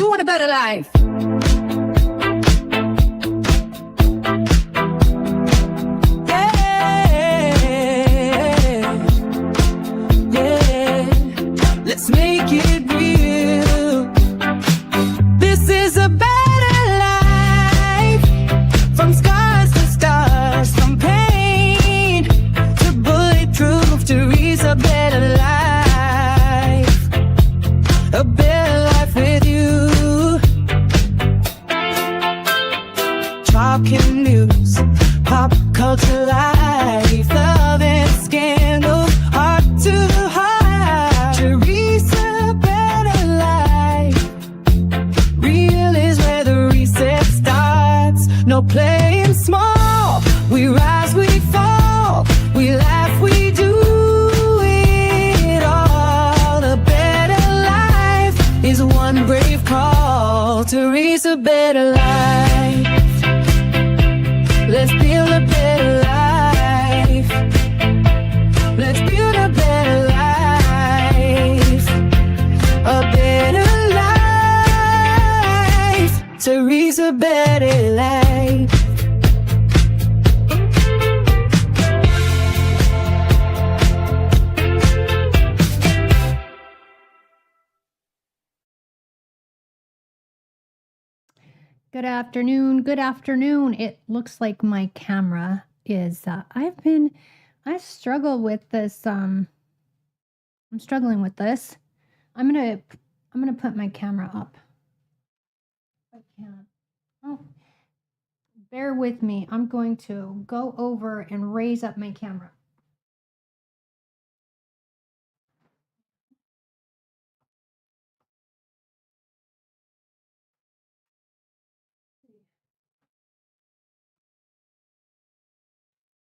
want a better life. Let's make it real. This is a better life. From scars to stars, from pain to bulletproof, Teresa better life. A better life with you. Talking news, pop culture life, love and scandal, heart to heart. Teresa better life. Real is where the reset starts. No playing small. We rise, we fall. We laugh, we do it all. A better life is one brave call. Teresa better life. Let's build a better life. Let's build a better life. A better life. Teresa better life. Good afternoon. Good afternoon. It looks like my camera is, I struggle with this. I'm struggling with this. I'm going to put my camera up. I can't. Oh, bear with me. I'm going to go over and raise up my camera.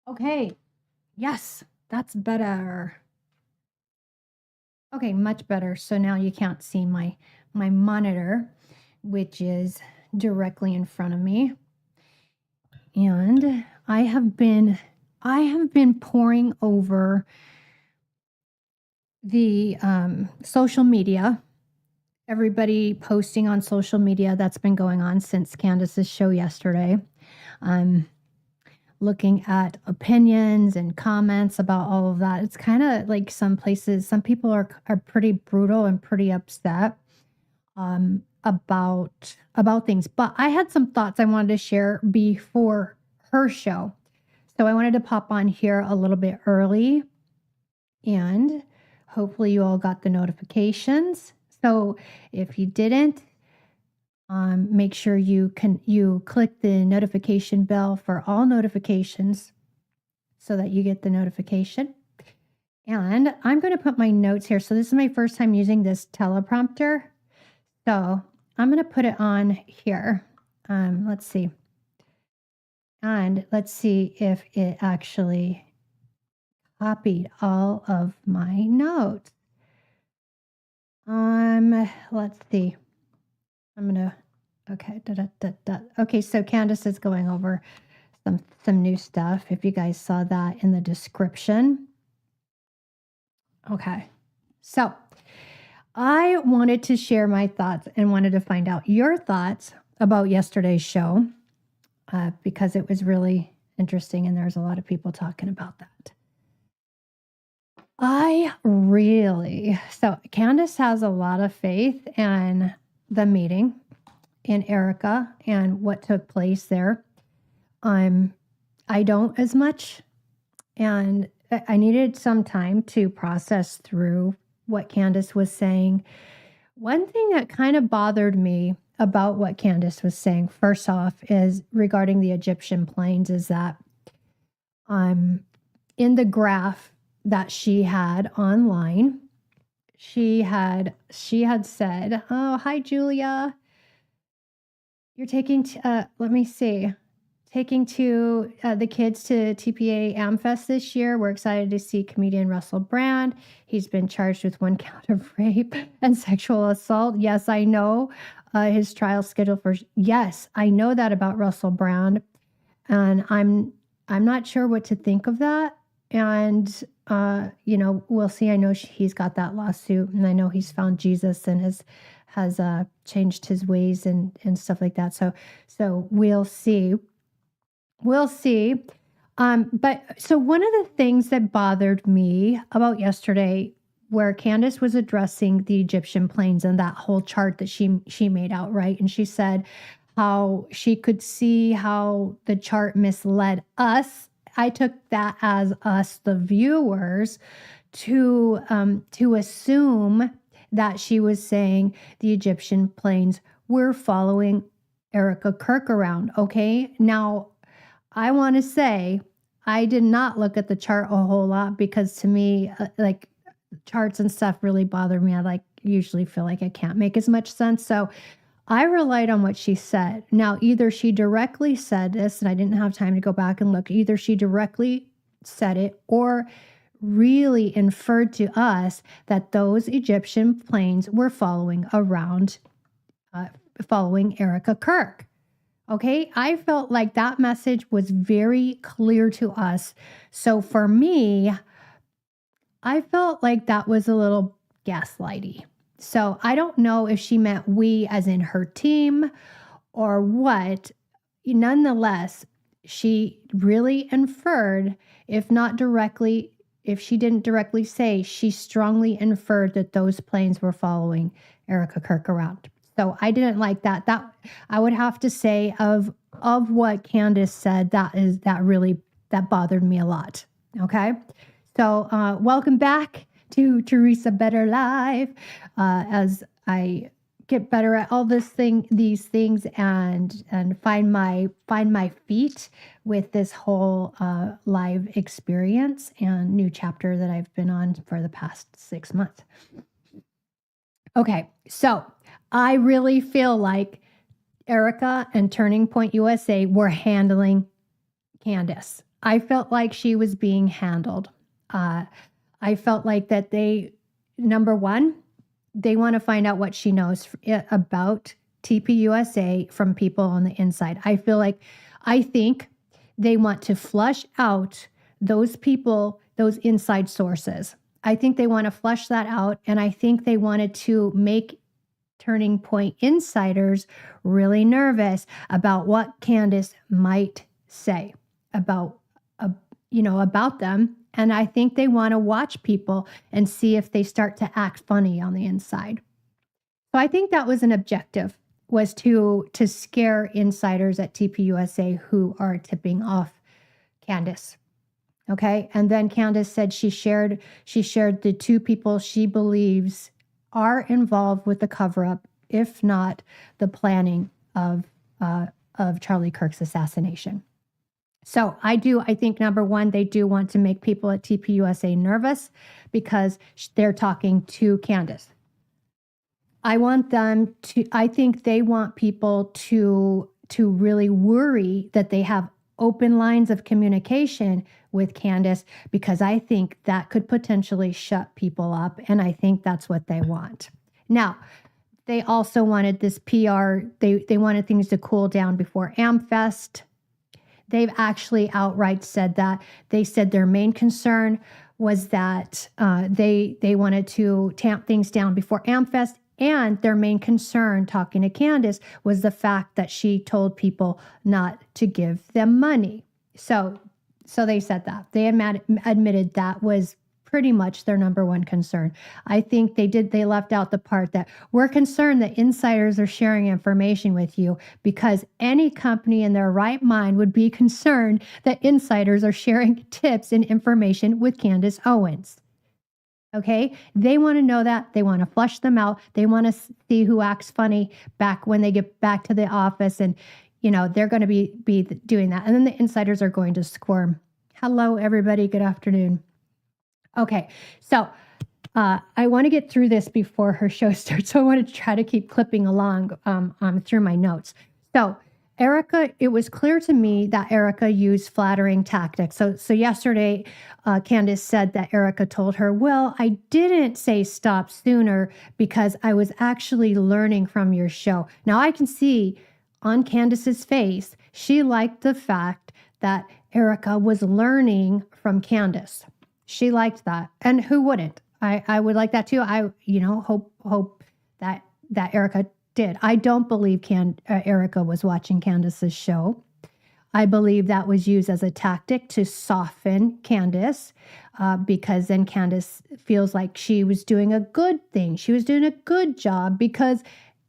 Okay. Yes, that's better. Okay, much better. So now you can't see my monitor, which is directly in front of me. And I have been poring over the social media. Everybody posting on social media that's been going on since Candace's show yesterday. Looking at opinions and comments about all of that. It's kind of like some places, some people are pretty brutal and pretty upset about things. But I had some thoughts I wanted to share before her show. So I wanted to pop on here a little bit early, and hopefully you all got the notifications. So if you didn't, make sure you click the notification bell for all notifications so that you get the notification. And I'm going to put my notes here. So this is my first time using this teleprompter. So I'm going to put it on here. Let's see. And let's see if it actually copied all of my notes. Let's see. I'm gonna, okay, Okay, so Candace is going over some new stuff. If you guys saw that in the description. Okay, so I wanted to share my thoughts and wanted to find out your thoughts about yesterday's show because it was really interesting and there's a lot of people talking about that. So Candace has a lot of faith in the meeting in Erika and what took place there. I don't as much, and I needed some time to process through what Candace was saying. One thing that kind of bothered me about what Candace was saying, first off, is regarding the Egyptian planes, is that in the graph that she had online, she had said, "Oh, hi, Julia. You're taking the kids to TPA Amfest this year. We're excited to see comedian Russell Brand. He's been charged with 1 count of rape and sexual assault. Yes, I know his trial scheduled for. Yes, I know that about Russell Brand, and I'm not sure what to think of that. And we'll see. I know he's got that lawsuit, and I know he's found Jesus and has changed his ways and stuff like that. So we'll see. We'll see. But so one of the things that bothered me about yesterday, where Candace was addressing the Egyptian planes and that whole chart that she made out, right? And she said how she could see how the chart misled us. I took that as us, the viewers, to assume that she was saying the Egyptian planes were following Erika Kirk around. Okay, now I want to say I did not look at the chart a whole lot because to me, like charts and stuff really bother me. I usually feel like I can't make as much sense. So I relied on what she said. Now, either she directly said this, and I didn't have time to go back and look, either she directly said it or really inferred to us that those Egyptian planes were following around, following Erika Kirk. Okay, I felt like that message was very clear to us. So for me, I felt like that was a little gaslighty. So I don't know if she meant we as in her team or what. Nonetheless, she really inferred, if not directly, if she didn't directly say, she strongly inferred that those planes were following Erika Kirk around. So I didn't like that. That I would have to say of what Candace said, that bothered me a lot. Okay. So welcome back to Teresa Better Life. As I get better at all these things and find my feet with this whole live experience and new chapter that I've been on for the past 6 months. Okay, so I really feel like Erika and Turning Point USA were handling Candace. I felt like she was being handled. I felt like that number one, they want to find out what she knows about TPUSA from people on the inside. I think they want to flush out those people, those inside sources. I think they want to flush that out. And I think they wanted to make Turning Point insiders really nervous about what Candace might say about them. And I think they want to watch people and see if they start to act funny on the inside. So I think that was an objective, was to scare insiders at TPUSA who are tipping off Candace. Okay. And then Candace said she shared the two people she believes are involved with the cover-up, if not the planning of Charlie Kirk's assassination. So I think number one, they do want to make people at TPUSA nervous because they're talking to Candace. I think they want people to really worry that they have open lines of communication with Candace, because I think that could potentially shut people up. And I think that's what they want. Now, they also wanted this PR. They wanted things to cool down before AmFest. They've actually outright said that. They said their main concern was that they wanted to tamp things down before AmFest. And their main concern, talking to Candace, was the fact that she told people not to give them money. So they said that. They admitted that was pretty much their number one concern. I think they left out the part that we're concerned that insiders are sharing information with you, because any company in their right mind would be concerned that insiders are sharing tips and information with Candace Owens. Okay, they want to know that. They want to flush them out. They want to see who acts funny back when they get back to the office, and they're going to be doing that. And then the insiders are going to squirm. Hello, everybody. Good afternoon. Okay, so I want to get through this before her show starts. So I want to try to keep clipping along through my notes. So Erika, it was clear to me that Erika used flattering tactics. So yesterday, Candace said that Erika told her, well, I didn't say stop sooner because I was actually learning from your show. Now I can see on Candace's face, she liked the fact that Erika was learning from Candace. She liked that. And who wouldn't? I would like that too. I hope that Erika did. I don't believe Erika was watching Candace's show. I believe that was used as a tactic to soften Candace, because then Candace feels like she was doing a good thing. She was doing a good job because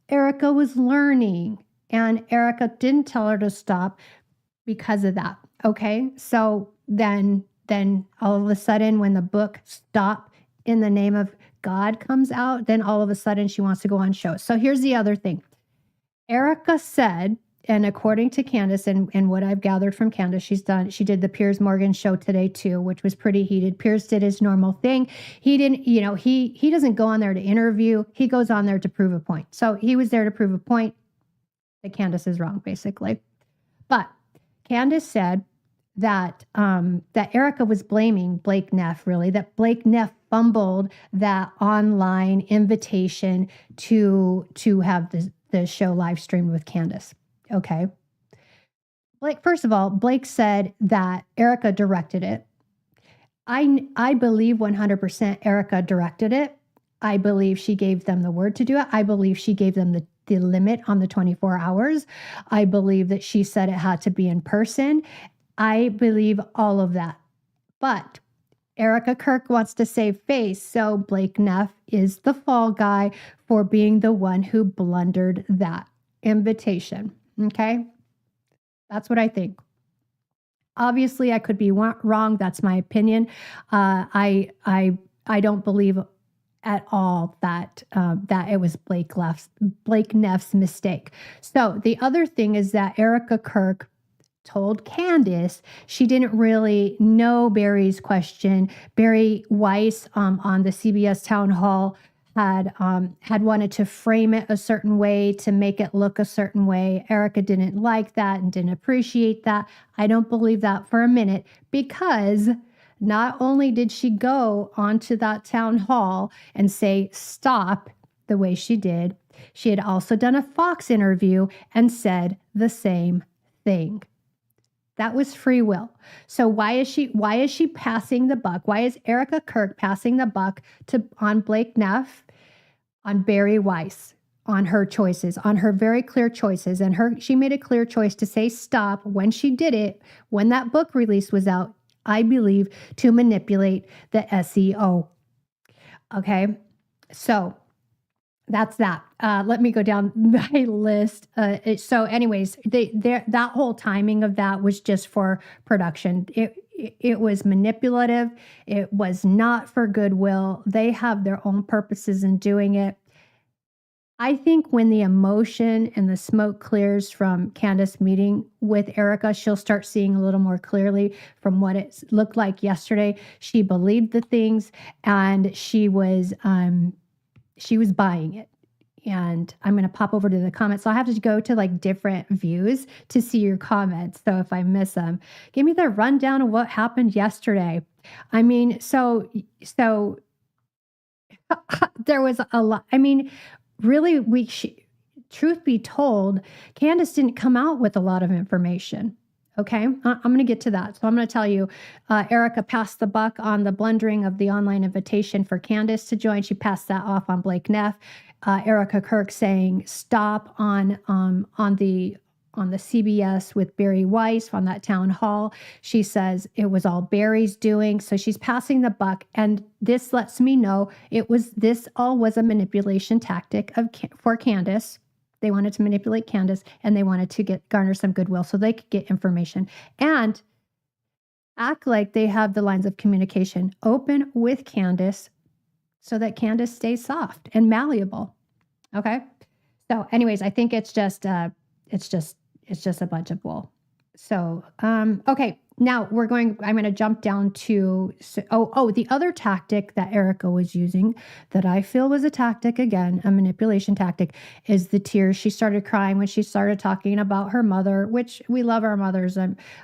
Erika was learning, and Erika didn't tell her to stop because of that. Okay. So then all of a sudden, when the book Stop in the Name of God comes out, then all of a sudden she wants to go on shows. So here's the other thing. Erika said, and according to Candace and what I've gathered from Candace, she did the Piers Morgan show today too, which was pretty heated. Piers did his normal thing. He didn't, he doesn't go on there to interview. He goes on there to prove a point. So he was there to prove a point that Candace is wrong, basically. But Candace said that that Erika was blaming Blake Neff, really, that Blake Neff fumbled that online invitation to have the show live streamed with Candace. Okay. Blake, first of all, Blake said that Erika directed it. I believe 100% Erika directed it. I believe she gave them the word to do it. I believe she gave them the limit on the 24 hours. I believe that she said it had to be in person. I believe all of that. But Erika Kirk wants to save face, so Blake Neff is the fall guy for being the one who blundered that invitation. Okay? That's what I think. Obviously, I could be wrong. That's my opinion. I don't believe at all that it was Blake Neff's mistake. So the other thing is that Erika Kirk told Candace she didn't really know Barry's question. Barry Weiss on the CBS town hall had wanted to frame it a certain way to make it look a certain way. Erika didn't like that and didn't appreciate that. I don't believe that for a minute, because not only did she go onto that town hall and say stop the way she did, she had also done a Fox interview and said the same thing. That was free will. So why is she passing the buck? Why is Erika Kirk passing the buck on Blake Neff, on Barry Weiss, on her choices, on her very clear choices? And she made a clear choice to say stop when she did it, when that book release was out, I believe, to manipulate the SEO. Okay. So that's that. Let me go down my list. So anyways, that whole timing of that was just for production. It was manipulative. It was not for goodwill. They have their own purposes in doing it. I think when the emotion and the smoke clears from Candace meeting with Erika, she'll start seeing a little more clearly from what it looked like yesterday. She believed the things, and she was buying it. And I'm going to pop over to the comments. So I have to go to like different views to see your comments. So if I miss them, give me the rundown of what happened yesterday. I mean, so there was a lot. I mean, really, truth be told, Candace didn't come out with a lot of information. Okay, I'm going to get to that. So I'm going to tell you, Erika passed the buck on the blundering of the online invitation for Candace to join. She passed that off on Blake Neff. Erika Kirk saying stop on the CBS with Barry Weiss on that town hall. She says it was all Barry's doing. So she's passing the buck. And this lets me know this all was a manipulation tactic for Candace. They wanted to manipulate Candace, and they wanted to garner some goodwill so they could get information and act like they have the lines of communication open with Candace so that Candace stays soft and malleable. Okay. So anyways, I think it's just a bunch of bull. So, okay. Now I'm going to jump down to, the other tactic that Erika was using that I feel was a tactic, again, a manipulation tactic, is the tears. She started crying when she started talking about her mother, which we love our mothers,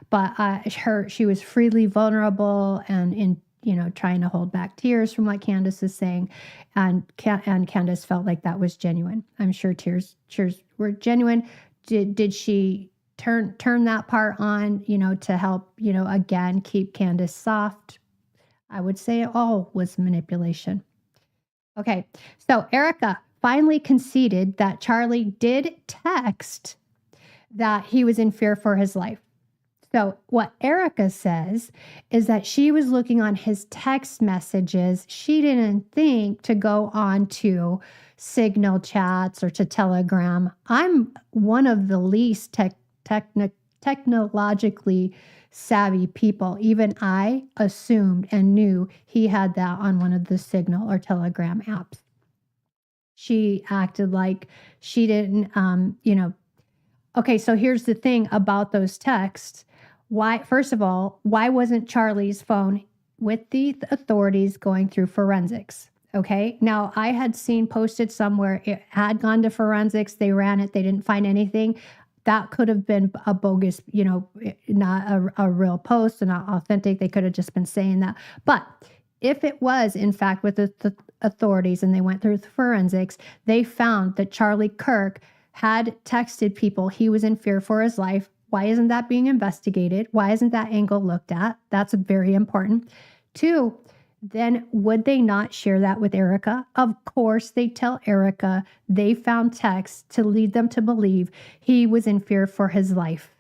but she was freely vulnerable and trying to hold back tears from what Candace is saying. And Candace felt like that was genuine. I'm sure tears were genuine. Did she turn that part on, to help, again, keep Candace soft? I would say it all was manipulation. Okay. So Erika finally conceded that Charlie did text that he was in fear for his life. So what Erika says is that she was looking on his text messages. She didn't think to go on to Signal chats or to Telegram. I'm one of the least technologically savvy people. Even I assumed and knew he had that on one of the Signal or Telegram apps. She acted like she didn't, Okay, so here's the thing about those texts. Why, first of all, why wasn't Charlie's phone with the authorities going through forensics? Okay, now I had seen posted somewhere it had gone to forensics. They ran it, they didn't find anything. That could have been a bogus, not a real post and not authentic. They could have just been saying that. But if it was, in fact, with the authorities and they went through the forensics, they found that Charlie Kirk had texted people he was in fear for his life. Why isn't that being investigated? Why isn't that angle looked at? That's very important. 2, then would they not share that with Erika? Of course, they tell Erika they found texts to lead them to believe he was in fear for his life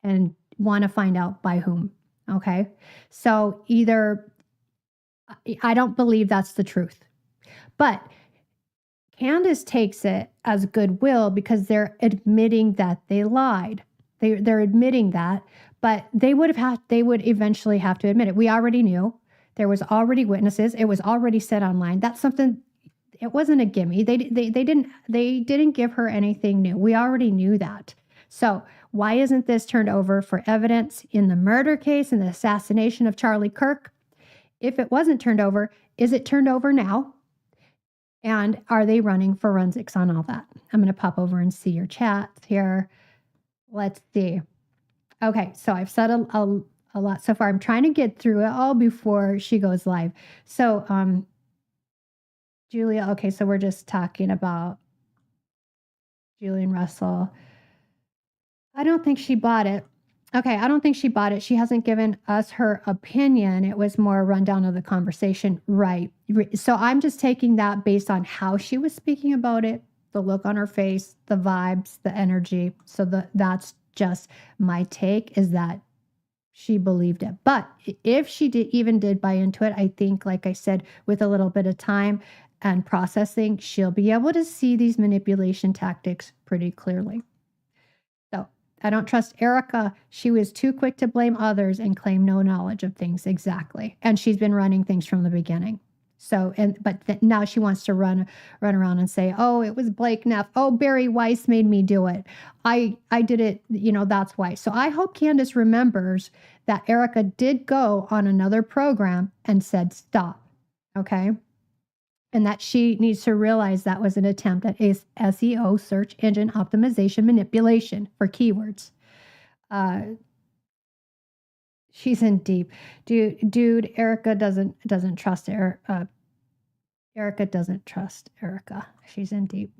and want to find out by whom. Okay. So either, I don't believe that's the truth, but Candace takes it as goodwill because they're admitting that they lied. They're admitting that, but they would eventually have to admit it. We already knew. There was already witnesses. It was already said online. That's something, it wasn't a gimme. They didn't give her anything new. We already knew that. So why isn't this turned over for evidence in the murder case and the assassination of Charlie Kirk? If it wasn't turned over, is it turned over now? And are they running forensics on all that? I'm going to pop over and see your chats here. Let's see. Okay, so I've said a lot so far. I'm trying to get through it all before she goes live. So, Julia, okay, so we're just talking about Julian Russell. I don't think she bought it. Okay, I don't think she bought it. She hasn't given us her opinion. It was more a rundown of the conversation. Right. So I'm just taking that based on how she was speaking about it, the look on her face, the vibes, the energy. So that's just my take, is that she believed it. But if she did buy into it, I think, like I said, with a little bit of time and processing, she'll be able to see these manipulation tactics pretty clearly. So I don't trust Erika. She was too quick to blame others and claim no knowledge of things. Exactly. And she's been running things from the beginning. So, now she wants to run around and say, oh, it was Blake Neff. Oh, Barry Weiss made me do it. I did it. That's why. So I hope Candace remembers that Erika did go on another program and said, stop. Okay. And that she needs to realize that was an attempt at SEO, search engine optimization manipulation for keywords. She's in deep. Dude, Erika doesn't trust Erika. Erika doesn't trust Erika. She's in deep.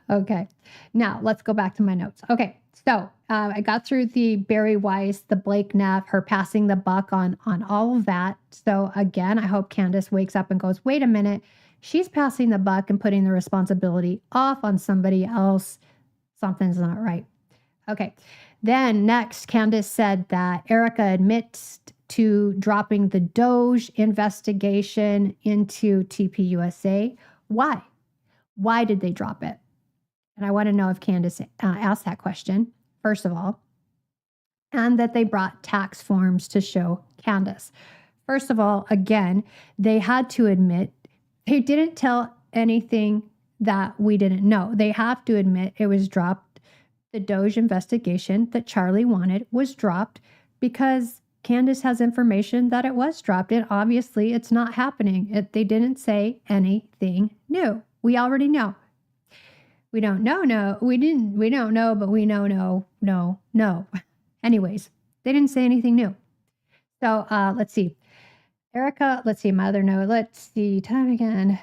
Okay. Now let's go back to my notes. Okay. So I got through the Barry Weiss, the Blake Neff, her passing the buck on all of that. So again, I hope Candace wakes up and goes, wait a minute, she's passing the buck and putting the responsibility off on somebody else. Something's not right. Okay. Then next, Candace said that Erika admits to dropping the Doge investigation into TPUSA. Why? Why did they drop it? And I want to know if Candace asked that question, first of all, and that they brought tax forms to show Candace. First of all, again, they had to admit they didn't tell anything that we didn't know. They have to admit it was dropped. The Doge investigation that Charlie wanted was dropped because Candace has information that it was dropped. And obviously it's not happening. They didn't say anything new. We already know. We don't know, no. We don't know, but we know, no. Anyways, they didn't say anything new. So let's see. Erika, let's see, my other note. Let's see, time again.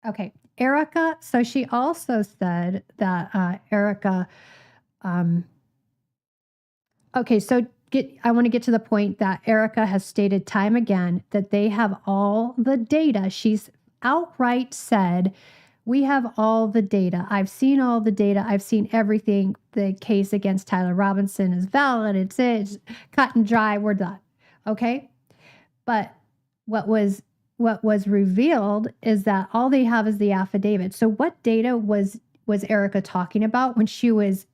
Okay, Erika. So she also said that Erika, okay, so want to get to the point that Erika has stated time again that they have all the data. She's outright said, we have all the data. I've seen all the data. I've seen everything. The case against Tyler Robinson is valid. It's cut and dry. We're done. Okay. But what was revealed is that all they have is the affidavit. So what data was Erika talking about when she was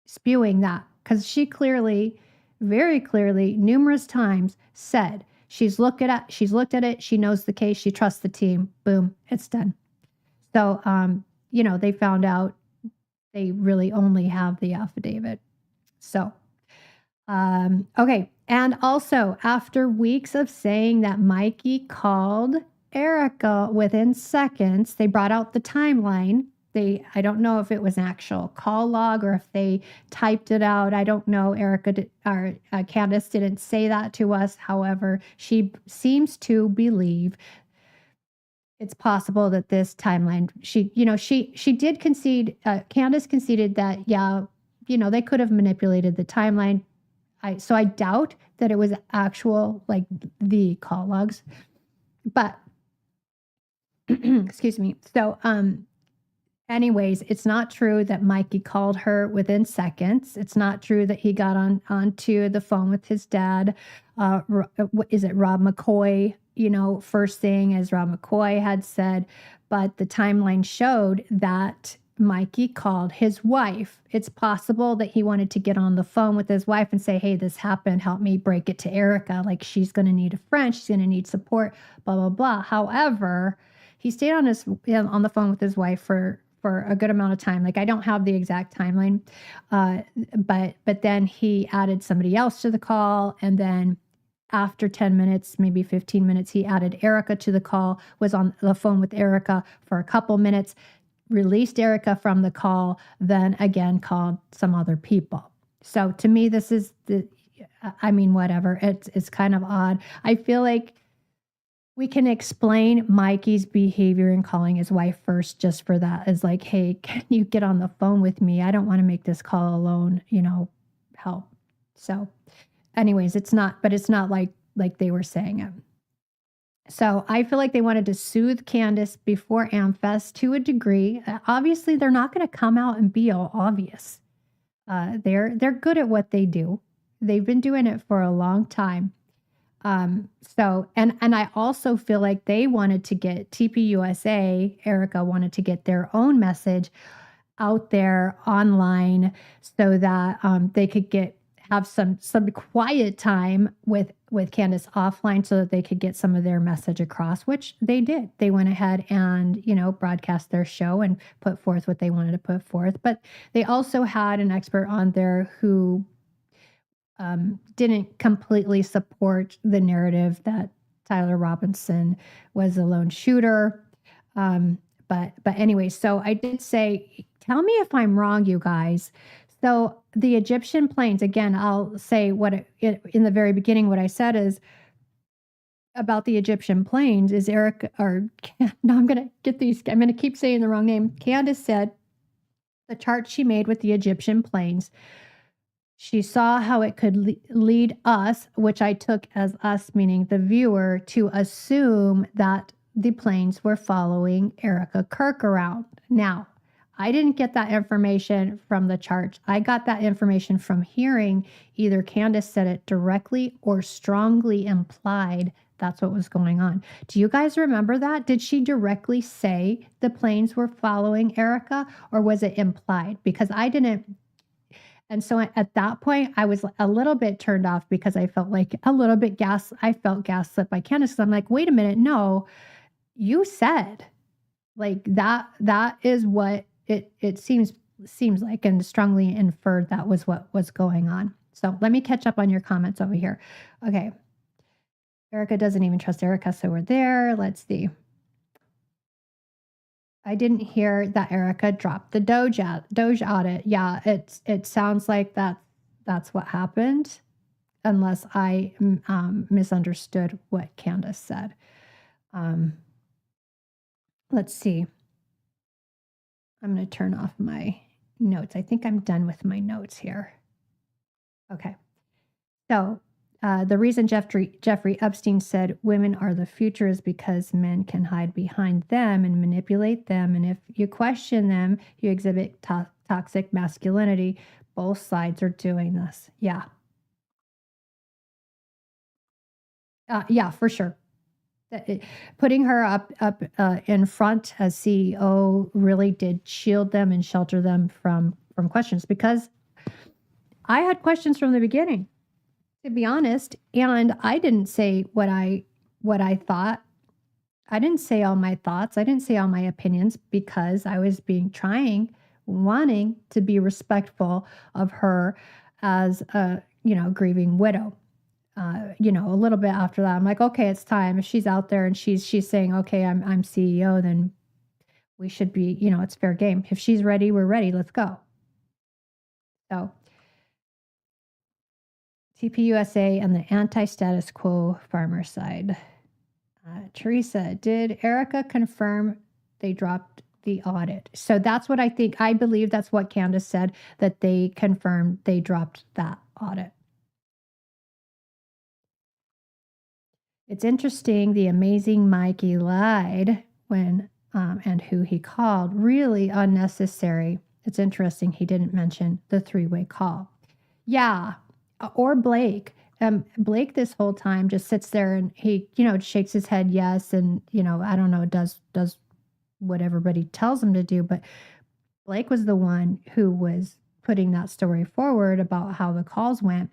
spewing that? Because she clearly, very clearly, numerous times said she's looked at it, she knows the case, she trusts the team. Boom, it's done. So, they found out they really only have the affidavit. So, okay. And also, after weeks of saying that Mikey called Erika within seconds, they brought out the timeline. I don't know if it was an actual call log or if they typed it out. I don't know. Candace didn't say that to us. However, she seems to believe it's possible that this timeline, she did concede, Candace conceded that, they could have manipulated the timeline. So I doubt that it was actual, like the call logs, but excuse me. So, anyways, it's not true that Mikey called her within seconds. It's not true that he got onto the phone with his dad. Is it Rob McCoy? First thing, as Rob McCoy had said, but the timeline showed that Mikey called his wife. It's possible that he wanted to get on the phone with his wife and say, hey, this happened. Help me break it to Erika. Like, she's going to need a friend. She's going to need support, blah, blah, blah. However, he stayed on the phone with his wife for a good amount of time. Like, I don't have the exact timeline, but then he added somebody else to the call. And then after 10 minutes, maybe 15 minutes, he added Erika to the call, was on the phone with Erika for a couple minutes, released Erika from the call, then again called some other people. So to me, this is whatever. It's kind of odd. I feel like we can explain Mikey's behavior in calling his wife first just for that. Is like, hey, can you get on the phone with me? I don't want to make this call alone, help. So anyways, it's not like they were saying it. So I feel like they wanted to soothe Candace before AmFest to a degree. Obviously, they're not going to come out and be all obvious. They're good at what they do. They've been doing it for a long time. So I also feel like they wanted to get TPUSA, Erika wanted to get their own message out there online so that they could have some quiet time with Candace offline so that they could get some of their message across, which they did. They went ahead and, broadcast their show and put forth what they wanted to put forth. But they also had an expert on there who didn't completely support the narrative that Tyler Robinson was a lone shooter. But anyway, so I did say, tell me if I'm wrong, you guys. So the Egyptian planes, again, I'll say in the very beginning, what I said is about the Egyptian planes is Erika, no, I'm going to keep saying the wrong name. Candace said the chart she made with the Egyptian planes, she saw how it could lead us, which I took as us, meaning the viewer, to assume that the planes were following Erika Kirk around. Now, I didn't get that information from the chart. I got that information from hearing either Candace said it directly or strongly implied that's what was going on. Do you guys remember that? Did she directly say the planes were following Erika, or was it implied? Because I didn't. And so at that point, I was a little bit turned off because I felt like I felt gaslit by Candace. I'm like, wait a minute. No, you said like that is what it seems like, and strongly inferred that was what was going on. So let me catch up on your comments over here. Okay. Erika doesn't even trust Erika, so we're there. Let's see. I didn't hear that Erika dropped the Doge audit. Yeah, it sounds like that's what happened, unless I misunderstood what Candace said. Let's see. I'm going to turn off my notes. I think I'm done with my notes here. Okay. So the reason Jeffrey Epstein said women are the future is because men can hide behind them and manipulate them. And if you question them, you exhibit toxic masculinity. Both sides are doing this. Yeah. Yeah, for sure. Putting her up in front as CEO really did shield them and shelter them from questions, because I had questions from the beginning, to be honest, and I didn't say what I thought. I didn't say all my thoughts. I didn't say all my opinions, because I was wanting to be respectful of her as a grieving widow. A little bit after that, I'm like, okay, it's time. If she's out there and she's saying, okay, I'm CEO, then we should be, it's fair game. If she's ready, we're ready. Let's go. So TPUSA and the anti-status quo farmer side. Teresa, did Erika confirm they dropped the audit? So that's what I think. I believe that's what Candace said, that they confirmed they dropped that audit. It's interesting. The amazing Mikey lied when and who he called. Really unnecessary. It's interesting he didn't mention the three-way call. Yeah, or Blake. Blake this whole time just sits there and he, shakes his head yes, and I don't know, does what everybody tells him to do. But Blake was the one who was putting that story forward about how the calls went.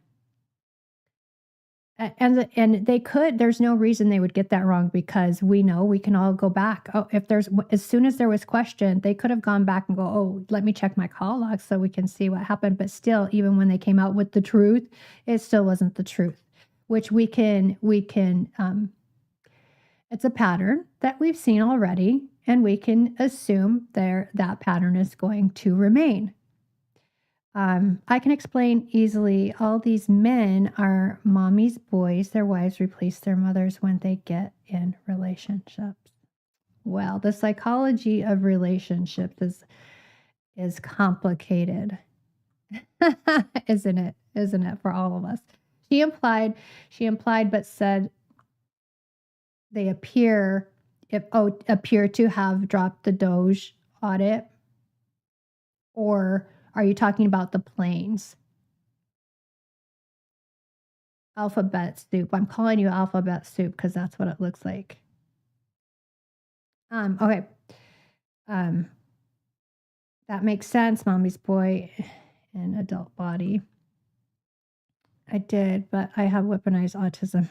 And they could, there's no reason they would get that wrong, because we know we can all go back. Oh, as soon as there was question, they could have gone back and go, oh, let me check my call logs so we can see what happened. But still, even when they came out with the truth, it still wasn't the truth, which we can, it's a pattern that we've seen already, and we can assume that pattern is going to remain. I can explain easily. All these men are mommy's boys. Their wives replace their mothers when they get in relationships. Well, the psychology of relationships is complicated, isn't it? Isn't it, for all of us? She implied, but said they appear to have dropped the Doge audit. Or are you talking about the planes? Alphabet soup. I'm calling you alphabet soup because that's what it looks like. Okay. That makes sense. Mommy's boy and adult body. I did, but I have weaponized autism.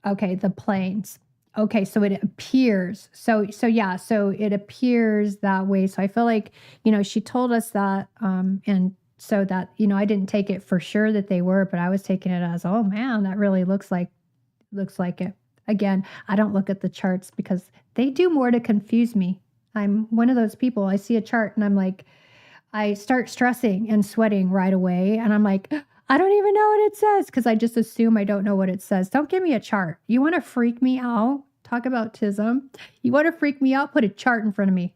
Okay, the planes. Okay, so it appears. So yeah, so it appears that way. So I feel like, she told us that, and so that, I didn't take it for sure that they were, but I was taking it as, oh man, that really looks like it. Again, I don't look at the charts because they do more to confuse me. I'm one of those people. I see a chart and I'm like, I start stressing and sweating right away. And I'm like, I don't even know what it says, because I just assume I don't know what it says. Don't give me a chart. You want to freak me out? Talk about tism. You want to freak me out? Put a chart in front of me.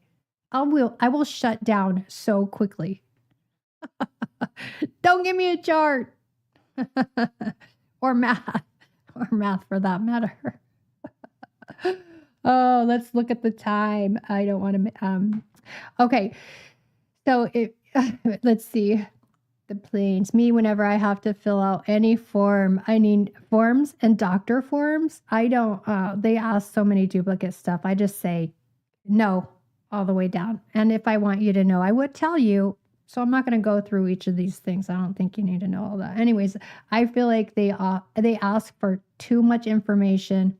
I will shut down so quickly. Don't give me a chart. Or math for that matter. Oh, let's look at the time. I don't want to. Okay. So let's see. The planes. Me, whenever I have to fill out any form, forms and doctor forms, I don't, they ask so many duplicate stuff. I just say no all the way down. And if I want you to know, I would tell you. So I'm not going to go through each of these things. I don't think you need to know all that. Anyways, I feel like they ask for too much information.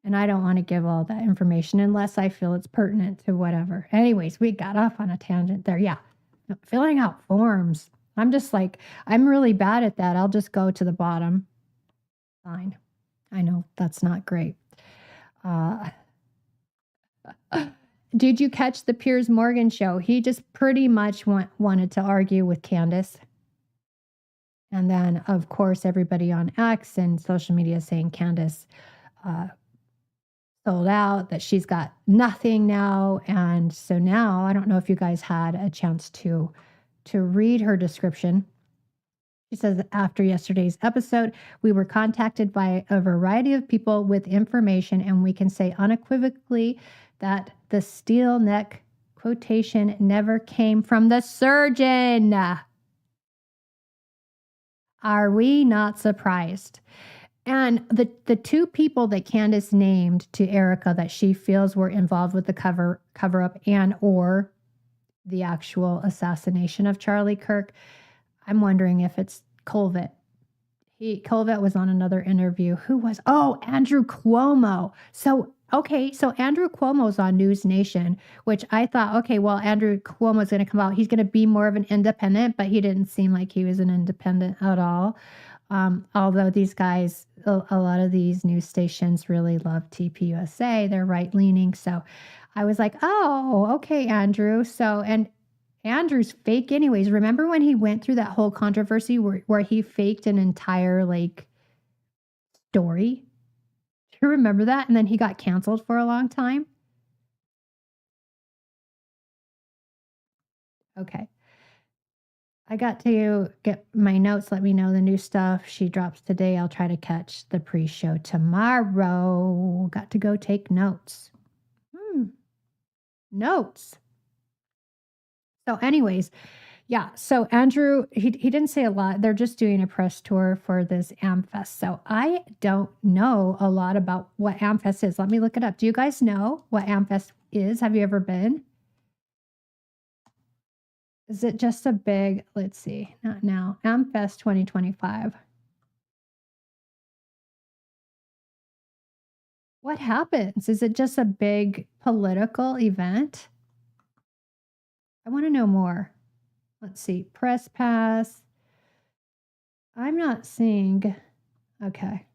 And I don't want to give all that information unless I feel it's pertinent to whatever. Anyways, we got off on a tangent there. Yeah. Filling out forms. I'm just like, I'm really bad at that. I'll just go to the bottom. Fine. I know that's not great. Did you catch the Piers Morgan show? He just pretty much wanted to argue with Candace. And then, of course, everybody on X and social media saying Candace sold out, that she's got nothing now. And so now, I don't know if you guys had a chance to to read her description. She says, after yesterday's episode, we were contacted by a variety of people with information, and we can say unequivocally that the steel neck quotation never came from the surgeon. Are we not surprised? And the two people that Candace named to Erika that she feels were involved with the cover up and or the actual assassination of Charlie Kirk, I'm wondering if it's Colvett. Colvett was on another interview. Who was? Oh, Andrew Cuomo. So Andrew Cuomo's on News Nation, which I thought, okay, well, Andrew Cuomo's going to come out. He's going to be more of an independent, but he didn't seem like he was an independent at all. Although these guys, a lot of these news stations really love TPUSA. They're right leaning. So I was like, oh, okay, Andrew. So, and Andrew's fake anyways. Remember when he went through that whole controversy where he faked an entire story? Do you remember that? And then he got canceled for a long time. Okay. I got to get my notes. Let me know the new stuff she drops today. I'll try to catch the pre-show tomorrow. Got to go take notes. Notes. So anyways, yeah. So Andrew, he didn't say a lot. They're just doing a press tour for this AmFest. So I don't know a lot about what AmFest is. Let me look it up. Do you guys know what AmFest is? Have you ever been? Is it just a big, let's see, not now, AmFest 2025. What happens? Is it just a big political event? I want to know more. Let's see, press pass. I'm not seeing, okay.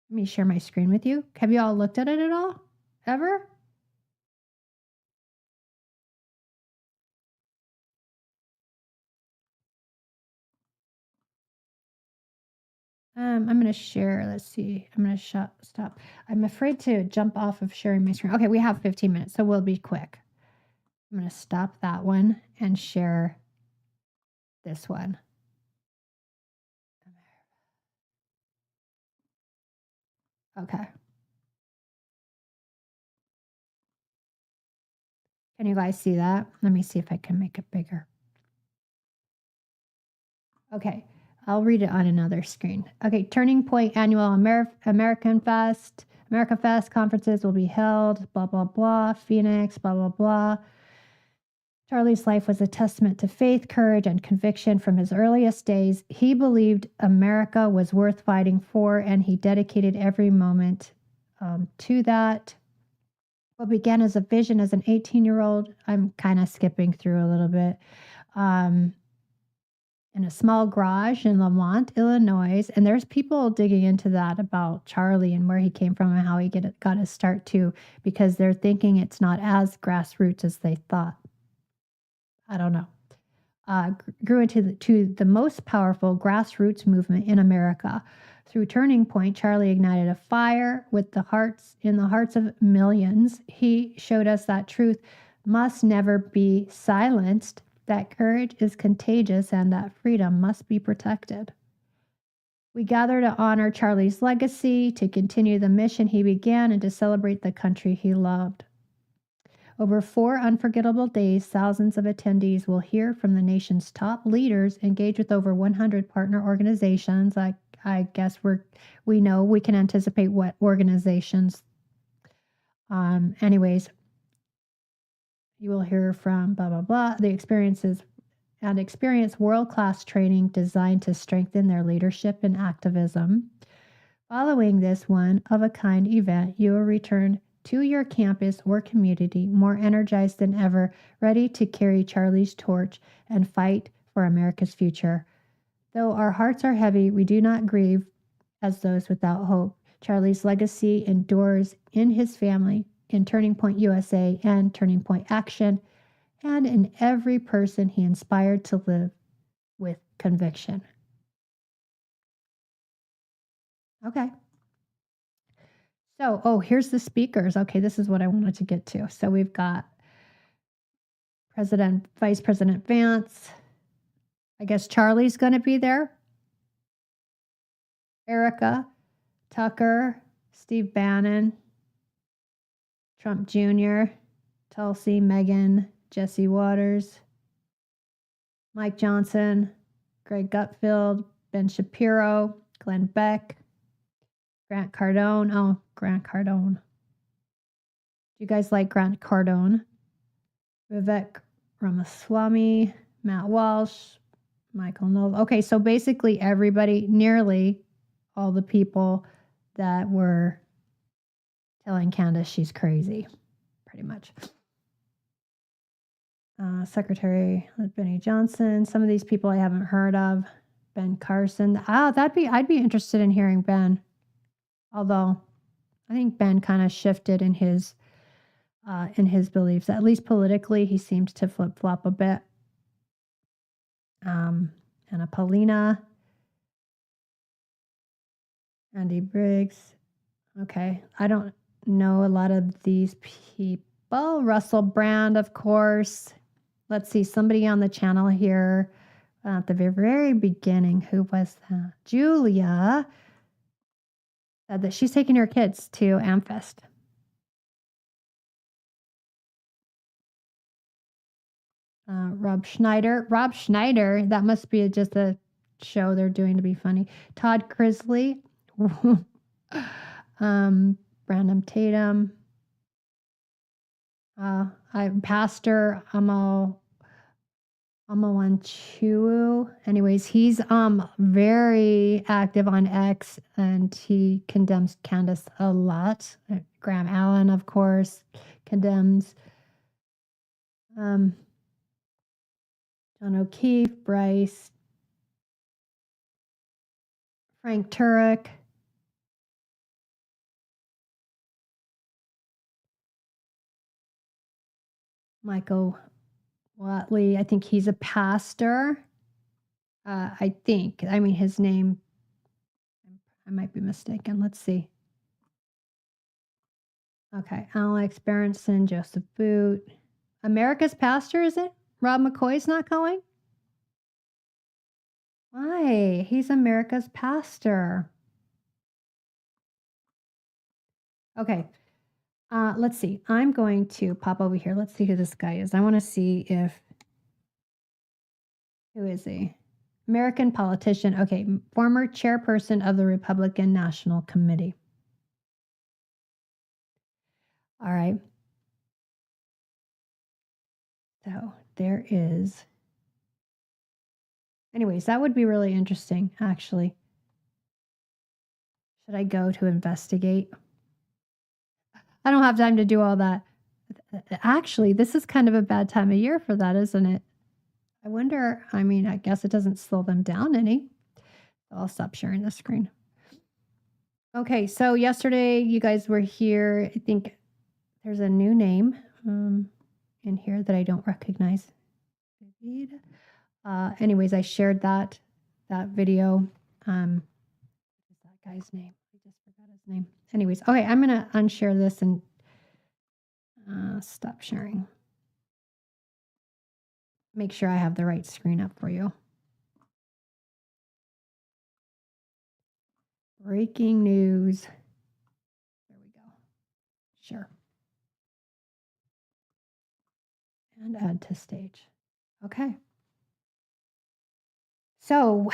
Let me share my screen with you. Have you all looked at it at all? Ever? I'm going to share. Let's see. I'm going to stop. I'm afraid to jump off of sharing my screen. Okay, we have 15 minutes, so we'll be quick. I'm going to stop that one and share this one. Okay. Can you guys see that? Let me see if I can make it bigger. Okay. I'll read it on another screen. Okay. Turning Point Annual America Fest conferences will be held, blah, blah, blah. Phoenix, blah, blah, blah. Charlie's life was a testament to faith, courage, and conviction from his earliest days. He believed America was worth fighting for, and he dedicated every moment to that. What began as a vision as an 18-year-old, I'm kind of skipping through a little bit, in a small garage in Lamont, Illinois. And there's people digging into that about Charlie and where he came from and how he got his start too, because they're thinking it's not as grassroots as they thought. I don't know. Grew into the most powerful grassroots movement in America. Through Turning Point, Charlie ignited a fire in the hearts of millions. He showed us that truth must never be silenced, that courage is contagious, and that freedom must be protected. We gather to honor Charlie's legacy, to continue the mission he began, and to celebrate the country he loved. Over 4 unforgettable days, thousands of attendees will hear from the nation's top leaders, engage with over 100 partner organizations. I guess we know we can anticipate what organizations. Anyways, you will hear from blah, blah, blah. The experience world-class training designed to strengthen their leadership and activism. Following this one-of-a-kind event, you will return to your campus or community more energized than ever, ready to carry Charlie's torch and fight for America's future. Though our hearts are heavy, we do not grieve as those without hope. Charlie's legacy endures in his family, in Turning Point USA and Turning Point Action, and in every person he inspired to live with conviction. Okay. So, here's the speakers. Okay, this is what I wanted to get to. So we've got Vice President Vance. I guess Charlie's going to be there. Erika, Tucker, Steve Bannon, Trump Jr., Tulsi, Megan, Jesse Waters, Mike Johnson, Greg Gutfeld, Ben Shapiro, Glenn Beck, Grant Cardone. Oh, Grant Cardone. Do you guys like Grant Cardone? Vivek Ramaswamy, Matt Walsh, Michael Nova. Okay, so basically everybody, nearly all the people that were telling Candace she's crazy, pretty much. Secretary Benny Johnson. Some of these people I haven't heard of. Ben Carson. I'd be interested in hearing Ben. Although I think Ben kind of shifted in his beliefs. At least politically, he seems to flip flop a bit. Anna Paulina, Andy Briggs. Okay, I don't know a lot of these people. Russell Brand, of course. Let's see, somebody on the channel here at the very beginning. Who was that? Julia said that she's taking her kids to Amfest. Rob Schneider, that must be just a show they're doing to be funny. Todd Crisley, Brandon Tatum, Pastor Amawanchu. Anyways, he's very active on X and he condemns Candace a lot. Graham Allen, of course, condemns. John O'Keefe, Bryce, Frank Turek, Michael Watley. I think he's a pastor. I think. I mean, his name, I might be mistaken. Let's see. Okay. Alex Berenson, Joseph Boot. America's pastor, is it? Rob McCoy's not going? Why? He's America's pastor. Okay. Let's see. I'm going to pop over here. Let's see who this guy is. I want to see who is he? American politician. Okay. Former chairperson of the Republican National Committee. All right. So there is. Anyways, that would be really interesting, actually. Should I go to investigate? I don't have time to do all that. Actually, this is kind of a bad time of year for that, isn't it? I wonder, I mean, I guess it doesn't slow them down any. I'll stop sharing the screen. Okay, so yesterday you guys were here. I think there's a new name in here that I don't recognize. Anyways, I shared that video. What is that guy's name? I just forgot his name. Anyways, okay, I'm going to unshare this and stop sharing. Make sure I have the right screen up for you. Breaking news. There we go. Sure. And add to stage. Okay. So,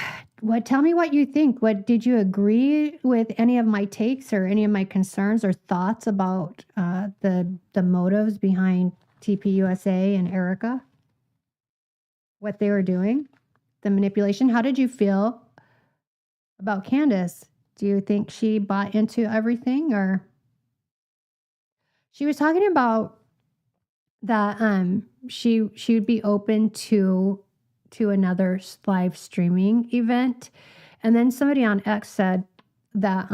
tell me what you think. Did you agree with any of my takes or any of my concerns or thoughts about the motives behind TPUSA and Erika? What they were doing, the manipulation. How did you feel about Candace? Do you think she bought into everything, or she was talking about that she would be open to another live streaming event, and then somebody on X said that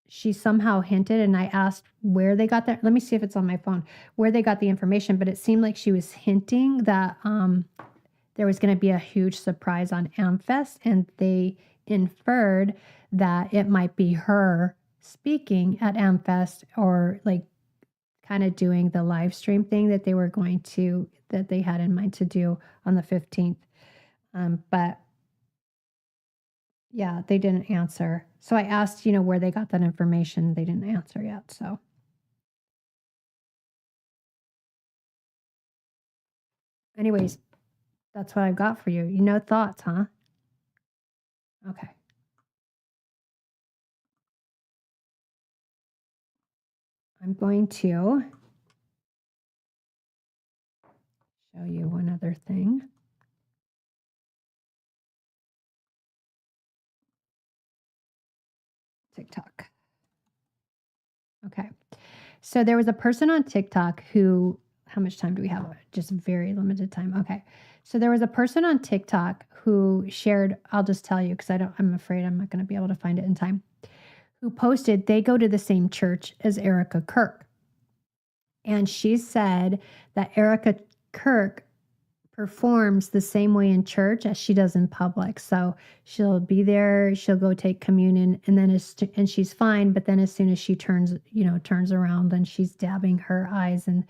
she somehow hinted, and I asked where they got that. Let me see if it's on my phone, where they got the information, but it seemed like she was hinting that there was going to be a huge surprise on Amfest, and they inferred that it might be her speaking at Amfest, or like kind of doing the live stream thing that they had in mind to do on the 15th. But yeah, they didn't answer. So I asked, where they got that information. They didn't answer yet. So anyways, that's what I've got for you. Thoughts, huh? Okay. I'm going to show you one other thing. TikTok. Okay. So there was a person on TikTok who, how much time do we have? Just very limited time. Okay. So there was a person on TikTok who shared, I'll just tell you because I'm afraid I'm not going to be able to find it in time, who posted they go to the same church as Erika Kirk. And she said that Erika Kirk performs the same way in church as she does in public. So she'll be there, she'll go take communion, and then and she's fine. But then as soon as she turns around, then she's dabbing her eyes and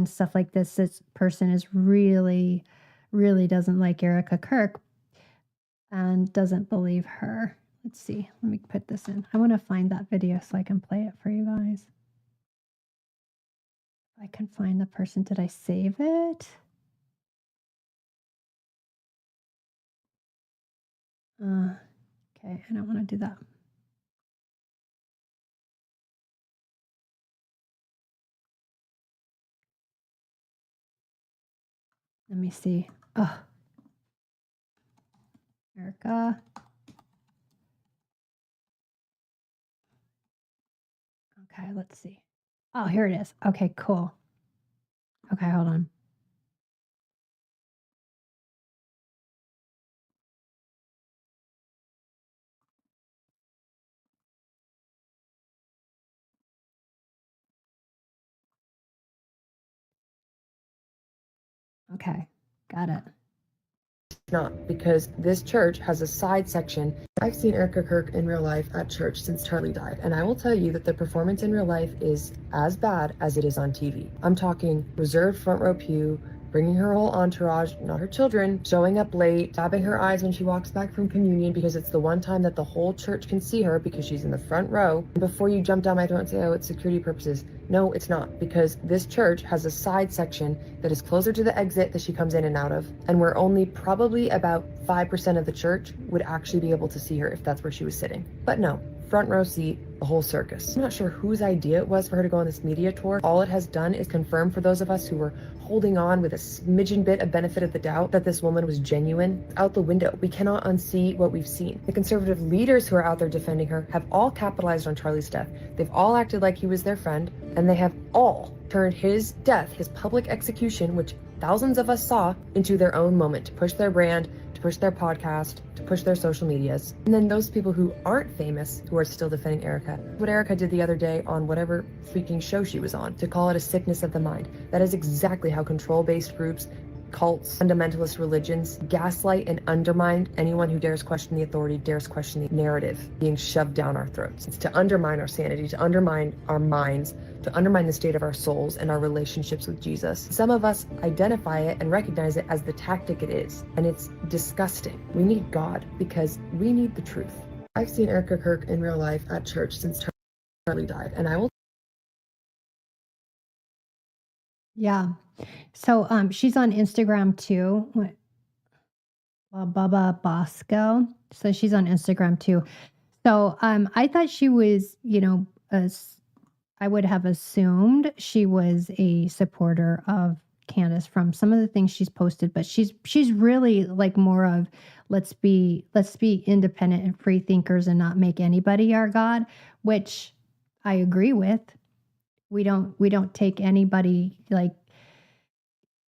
stuff like this. This person is really, really doesn't like Erika Kirk and doesn't believe her. Let's see. Let me put this in. I want to find that video so I can play it for you guys. If I can find the person. Did I save it? Okay, I don't want to do that. Let me see. Oh, Erika. Okay, let's see. Oh, here it is. Okay, cool. Okay, hold on. Okay, got it. Not, because this church has a side section. I've seen Erika Kirk in real life at church since Charlie died, and I will tell you that the performance in real life is as bad as it is on TV. I'm talking reserved front row pew, bringing her whole entourage, not her children, showing up late, dabbing her eyes when she walks back from communion because it's the one time that the whole church can see her because she's in the front row. And before you jump down my throat and say, oh, it's security purposes. No, it's not, because this church has a side section that is closer to the exit that she comes in and out of, and where only probably about 5% of the church would actually be able to see her if that's where she was sitting. But no, front row seat, the whole circus. I'm not sure whose idea it was for her to go on this media tour. All it has done is confirm for those of us who were holding on with a smidgen bit of benefit of the doubt that this woman was genuine. Out the window. We cannot unsee what we've seen. The conservative leaders who are out there defending her have all capitalized on Charlie's death. They've all acted like he was their friend, and they have all turned his death, his public execution, which thousands of us saw, into their own moment to push their brand, to push their podcast, to push their social medias. And then those people who aren't famous, who are still defending Erika. What Erika did the other day on whatever freaking show she was on, to call it a sickness of the mind. That is exactly how control-based groups, cults, fundamentalist religions gaslight and undermine anyone who dares question the authority, dares question the narrative being shoved down our throats. It's to undermine our sanity, to undermine our minds, to undermine the state of our souls and our relationships with Jesus. Some of us identify it and recognize it as the tactic it is, and it's disgusting. We need God because we need the truth. I've seen Erika Kirk in real life at church since Charlie died, and I will. Yeah. So she's on Instagram too. Baba Bosco. So she's on Instagram too. So I thought she was, I would have assumed she was a supporter of Candace from some of the things she's posted, but she's really like more of let's be independent and free thinkers and not make anybody our God, which I agree with. We don't take anybody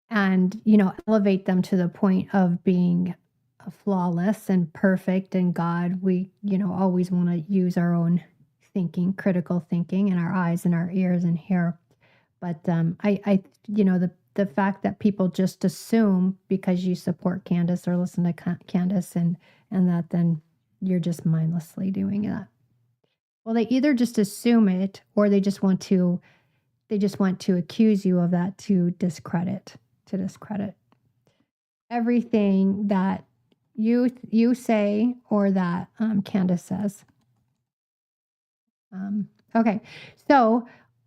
and elevate them to the point of being flawless and perfect and God. We always want to use our own thinking, critical thinking, and our eyes and our ears and hair. But I the fact that people just assume because you support Candace or listen to Candace and that then you're just mindlessly doing that. Well, they either just assume it or they just want to They just want to accuse you of that to discredit everything that you say or that Candace says. Okay, so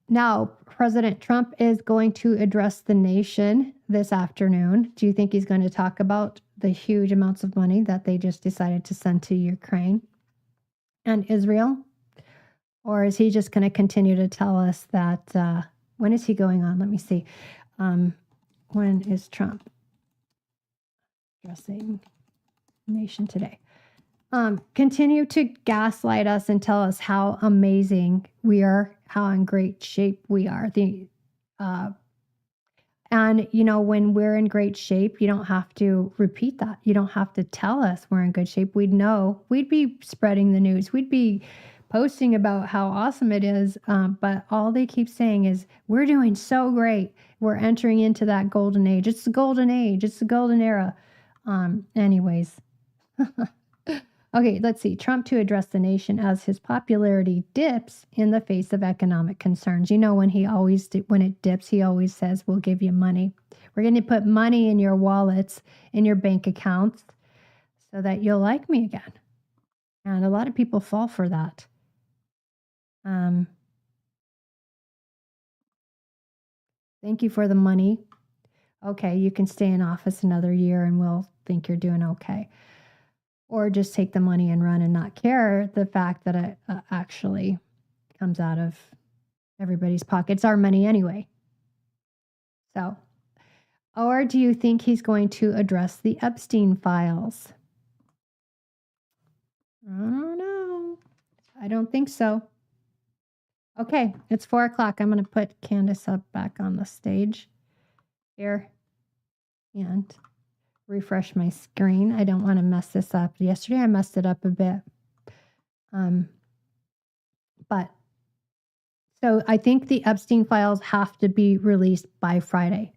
now President Trump is going to address the nation this afternoon. Do you think he's going to talk about the huge amounts of money that they just decided to send to Ukraine and Israel? Or is he just going to continue to tell us that, when is he going on? Let me see. When is Trump addressing the nation today? Continue to gaslight us and tell us how amazing we are, how in great shape we are. And when we're in great shape, you don't have to repeat that. You don't have to tell us we're in good shape. We'd know. We'd be spreading the news. We'd be posting about how awesome it is. But all they keep saying is, we're doing so great. We're entering into that golden age. It's the golden age. It's the golden era. Anyways. Okay, let's see. Trump to address the nation as his popularity dips in the face of economic concerns. When when it dips, he always says, we'll give you money. We're going to put money in your wallets, in your bank accounts, so that you'll like me again. And a lot of people fall for that. Thank you for the money. Okay, you can stay in office another year and we'll think you're doing okay. Or just take the money and run and not care the fact that it actually comes out of everybody's pocket. It's our money anyway. So, or do you think he's going to address the Epstein files? I don't know. I don't think so. Okay, it's 4:00. I'm going to put Candace up back on the stage here and refresh my screen. I don't want to mess this up. Yesterday I messed it up a bit. But so I think the Epstein files have to be released by Friday,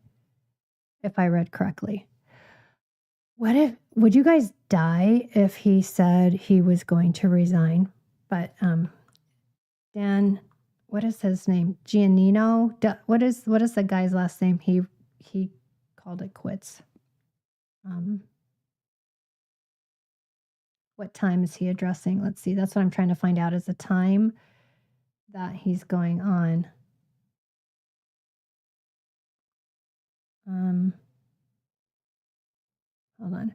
if I read correctly. Would you guys die if he said he was going to resign? But Dan, what is his name? Giannino? What is the guy's last name? He called it quits. What time is he addressing? Let's see. That's what I'm trying to find out, is the time that he's going on. Hold on.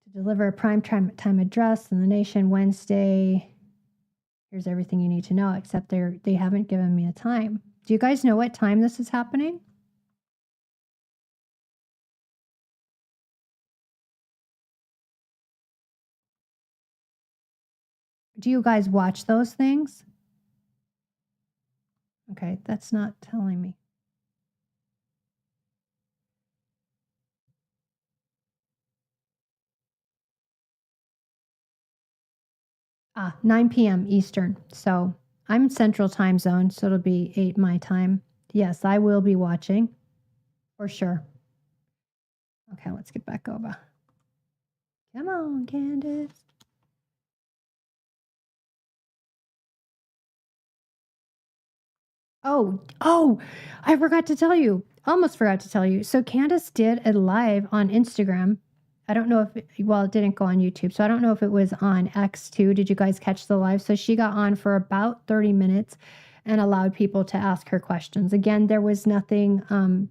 To deliver a prime time address in the nation Wednesday. Here's everything you need to know, except they haven't given me a time. Do you guys know what time this is happening? Do you guys watch those things? Okay, that's not telling me. 9 p.m. Eastern. So I'm Central Time Zone, so it'll be 8 my time. Yes, I will be watching for sure. Okay, let's get back over. Come on, Candace. Oh, I forgot to tell you. Almost forgot to tell you. So Candace did a live on Instagram. I don't know if it didn't go on YouTube. So I don't know if it was on X too. Did you guys catch the live? So she got on for about 30 minutes and allowed people to ask her questions. Again, there was nothing,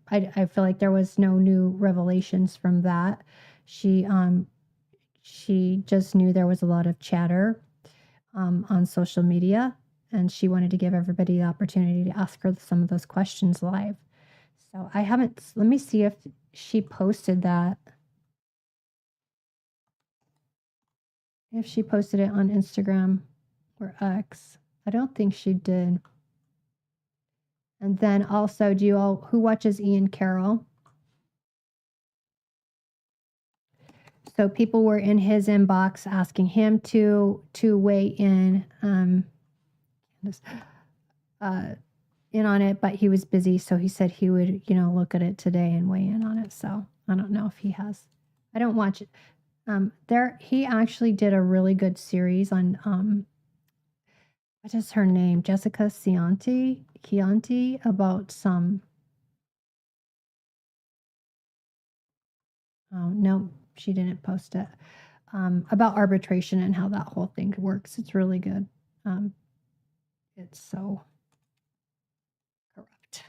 I feel like there was no new revelations from that. She just knew there was a lot of chatter on social media, and she wanted to give everybody the opportunity to ask her some of those questions live. So let me see if she posted that. If she posted it on Instagram or X. I don't think she did. And then also, who watches Ian Carroll? So people were in his inbox asking him to weigh in on it, but he was busy, so he said he would, look at it today and weigh in on it. So I don't know if he has. I don't watch it. He actually did a really good series on what is her name? Jessica Chianti about some. Oh, no, she didn't post it. About arbitration and how that whole thing works. It's really good. It's so corrupt.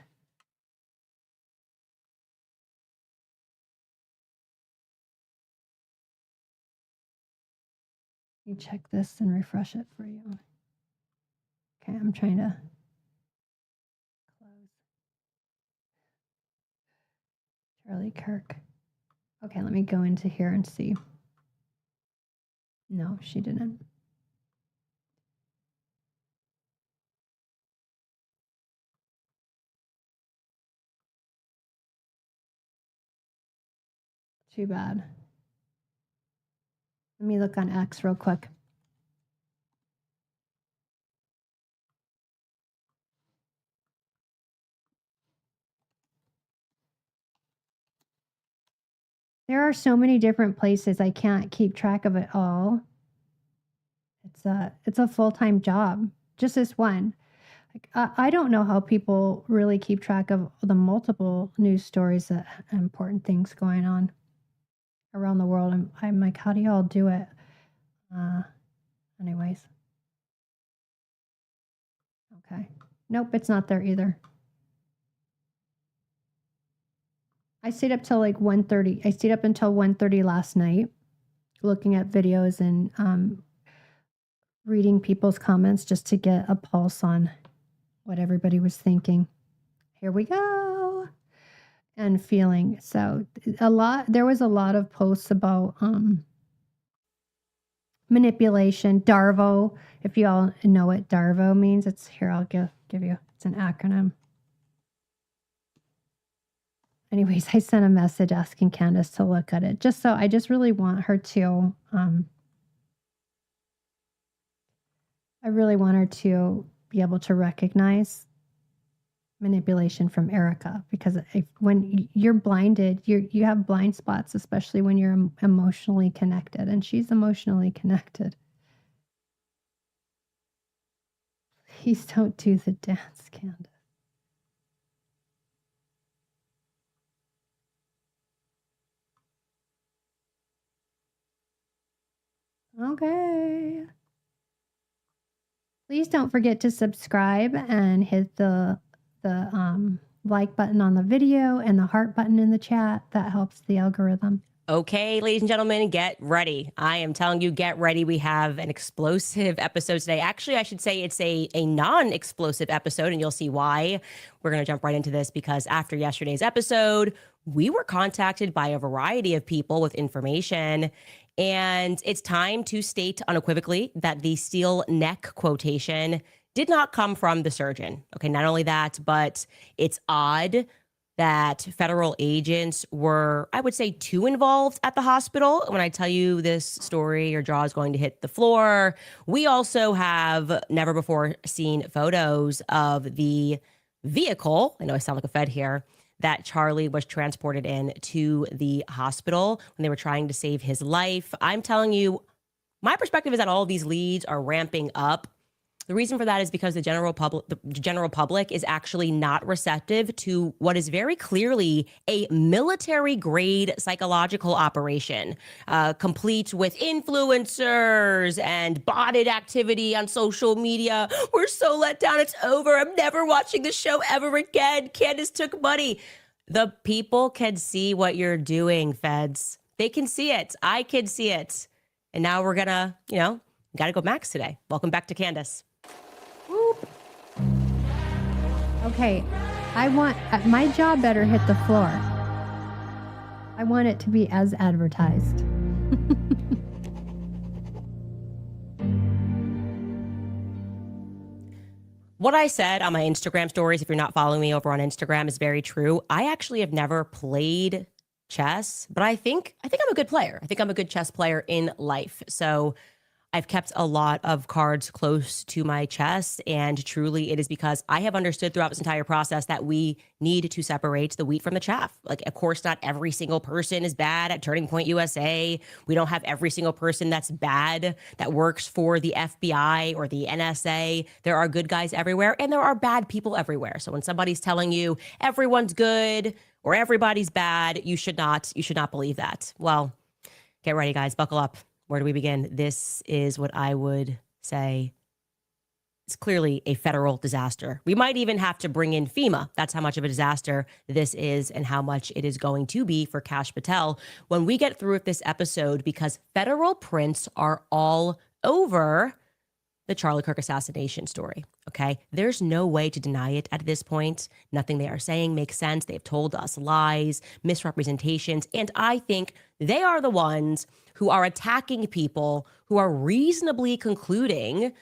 Let me check this and refresh it for you. Okay, I'm trying to close. Charlie Kirk. Okay, let me go into here and see. No, she didn't. Too bad. Let me look on X real quick. There are so many different places. I can't keep track of it all. It's a full-time job, just this one. Like, I don't know how people really keep track of the multiple news stories that important things going on around the world. I'm like, how do y'all do it? Anyways. Okay. Nope, it's not there either. I stayed up till like 1:30. I stayed up until 1:30 last night looking at videos and reading people's comments just to get a pulse on what everybody was thinking. Here we go. And feeling. So there was a lot of posts about manipulation, DARVO. If you all know what DARVO means, it's here, I'll give you, it's an acronym. Anyways, I sent a message asking Candace to look at it. I just really want her to, I really want her to be able to recognize manipulation from Erika, because when you're blinded, you have blind spots, especially when you're emotionally connected, and she's emotionally connected. Please don't do the dance, Candace. Okay. Please don't forget to subscribe and hit the like button on the video and the heart button in the chat. That helps the algorithm. Okay, ladies and gentlemen, get ready. I am telling you, get ready. We have an explosive episode today. Actually, I should say it's a non-explosive episode, and you'll see why. We're going to jump right into this because after yesterday's episode, we were contacted by a variety of people with information, and it's time to state unequivocally that the steel neck quotation did not come from the surgeon. Okay, not only that, but it's odd that federal agents were, I would say, too involved at the hospital. When I tell you this story, your jaw is going to hit the floor. We also have never before seen photos of the vehicle, I know I sound like a Fed here, that Charlie was transported in to the hospital when they were trying to save his life. I'm telling you, my perspective is that all of these leads are ramping up. The reason for that is because the general public is actually not receptive to what is very clearly a military-grade psychological operation, complete with influencers and botted activity on social media. We're so let down. It's over. I'm never watching the show ever again. Candace took money. The people can see what you're doing, feds. They can see it. I can see it. And now we're gonna, gotta go max today. Welcome back to Candace. Whoop. Okay, I want my jaw better hit the floor. I want it to be as advertised. What I said on my Instagram stories, if you're not following me over on Instagram, is very true. I actually have never played chess, but I think I'm a good player. I think I'm a good chess player in life. So I've kept a lot of cards close to my chest, and truly it is because I have understood throughout this entire process that we need to separate the wheat from the chaff. Like, of course, not every single person is bad at Turning Point USA. We don't have every single person that's bad that works for the FBI or the NSA. There are good guys everywhere, and there are bad people everywhere. So when somebody's telling you everyone's good or everybody's bad, you should not believe that. Well, get ready, guys. Buckle up. Where do we begin? This is what I would say is clearly a federal disaster. We might even have to bring in FEMA. That's how much of a disaster this is and how much it is going to be for Kash Patel when we get through with this episode, because federal prints are all over the Charlie Kirk assassination story. Okay. There's no way to deny it at this point. Nothing they are saying makes sense. They've told us lies, misrepresentations, and I think they are the ones who are attacking people who are reasonably concluding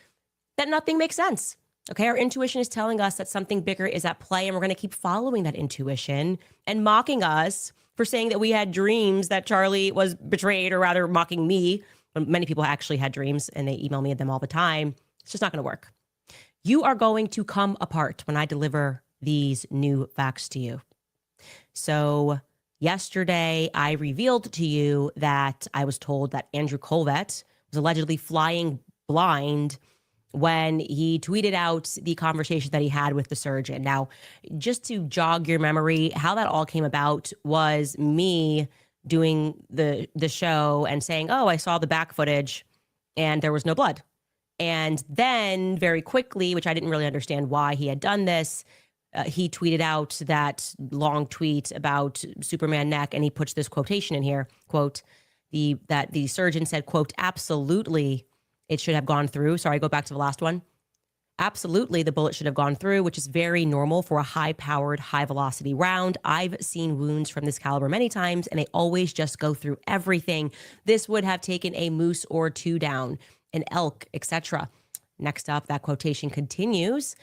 that nothing makes sense. Okay. Our intuition is telling us that something bigger is at play, and we're going to keep following that intuition and mocking us for saying that we had dreams that Charlie was betrayed, or rather mocking me. Many people actually had dreams and they email me them all the time. It's just not going to work. You are going to come apart when I deliver these new facts to you. So yesterday, I revealed to you that I was told that Andrew Colvett was allegedly flying blind when he tweeted out the conversation that he had with the surgeon. Now, just to jog your memory, how that all came about was me doing the show and saying, oh, I saw the back footage and there was no blood. And then very quickly, which I didn't really understand why he had done this, he tweeted out that long tweet about Superman neck, and he puts this quotation in here, quote, that the surgeon said, quote, absolutely, it should have gone through. Sorry, go back to the last one. Absolutely, the bullet should have gone through, which is very normal for a high-powered, high-velocity round. I've seen wounds from this caliber many times, and they always just go through everything. This would have taken a moose or two down, an elk, etc. Next up, that quotation continues.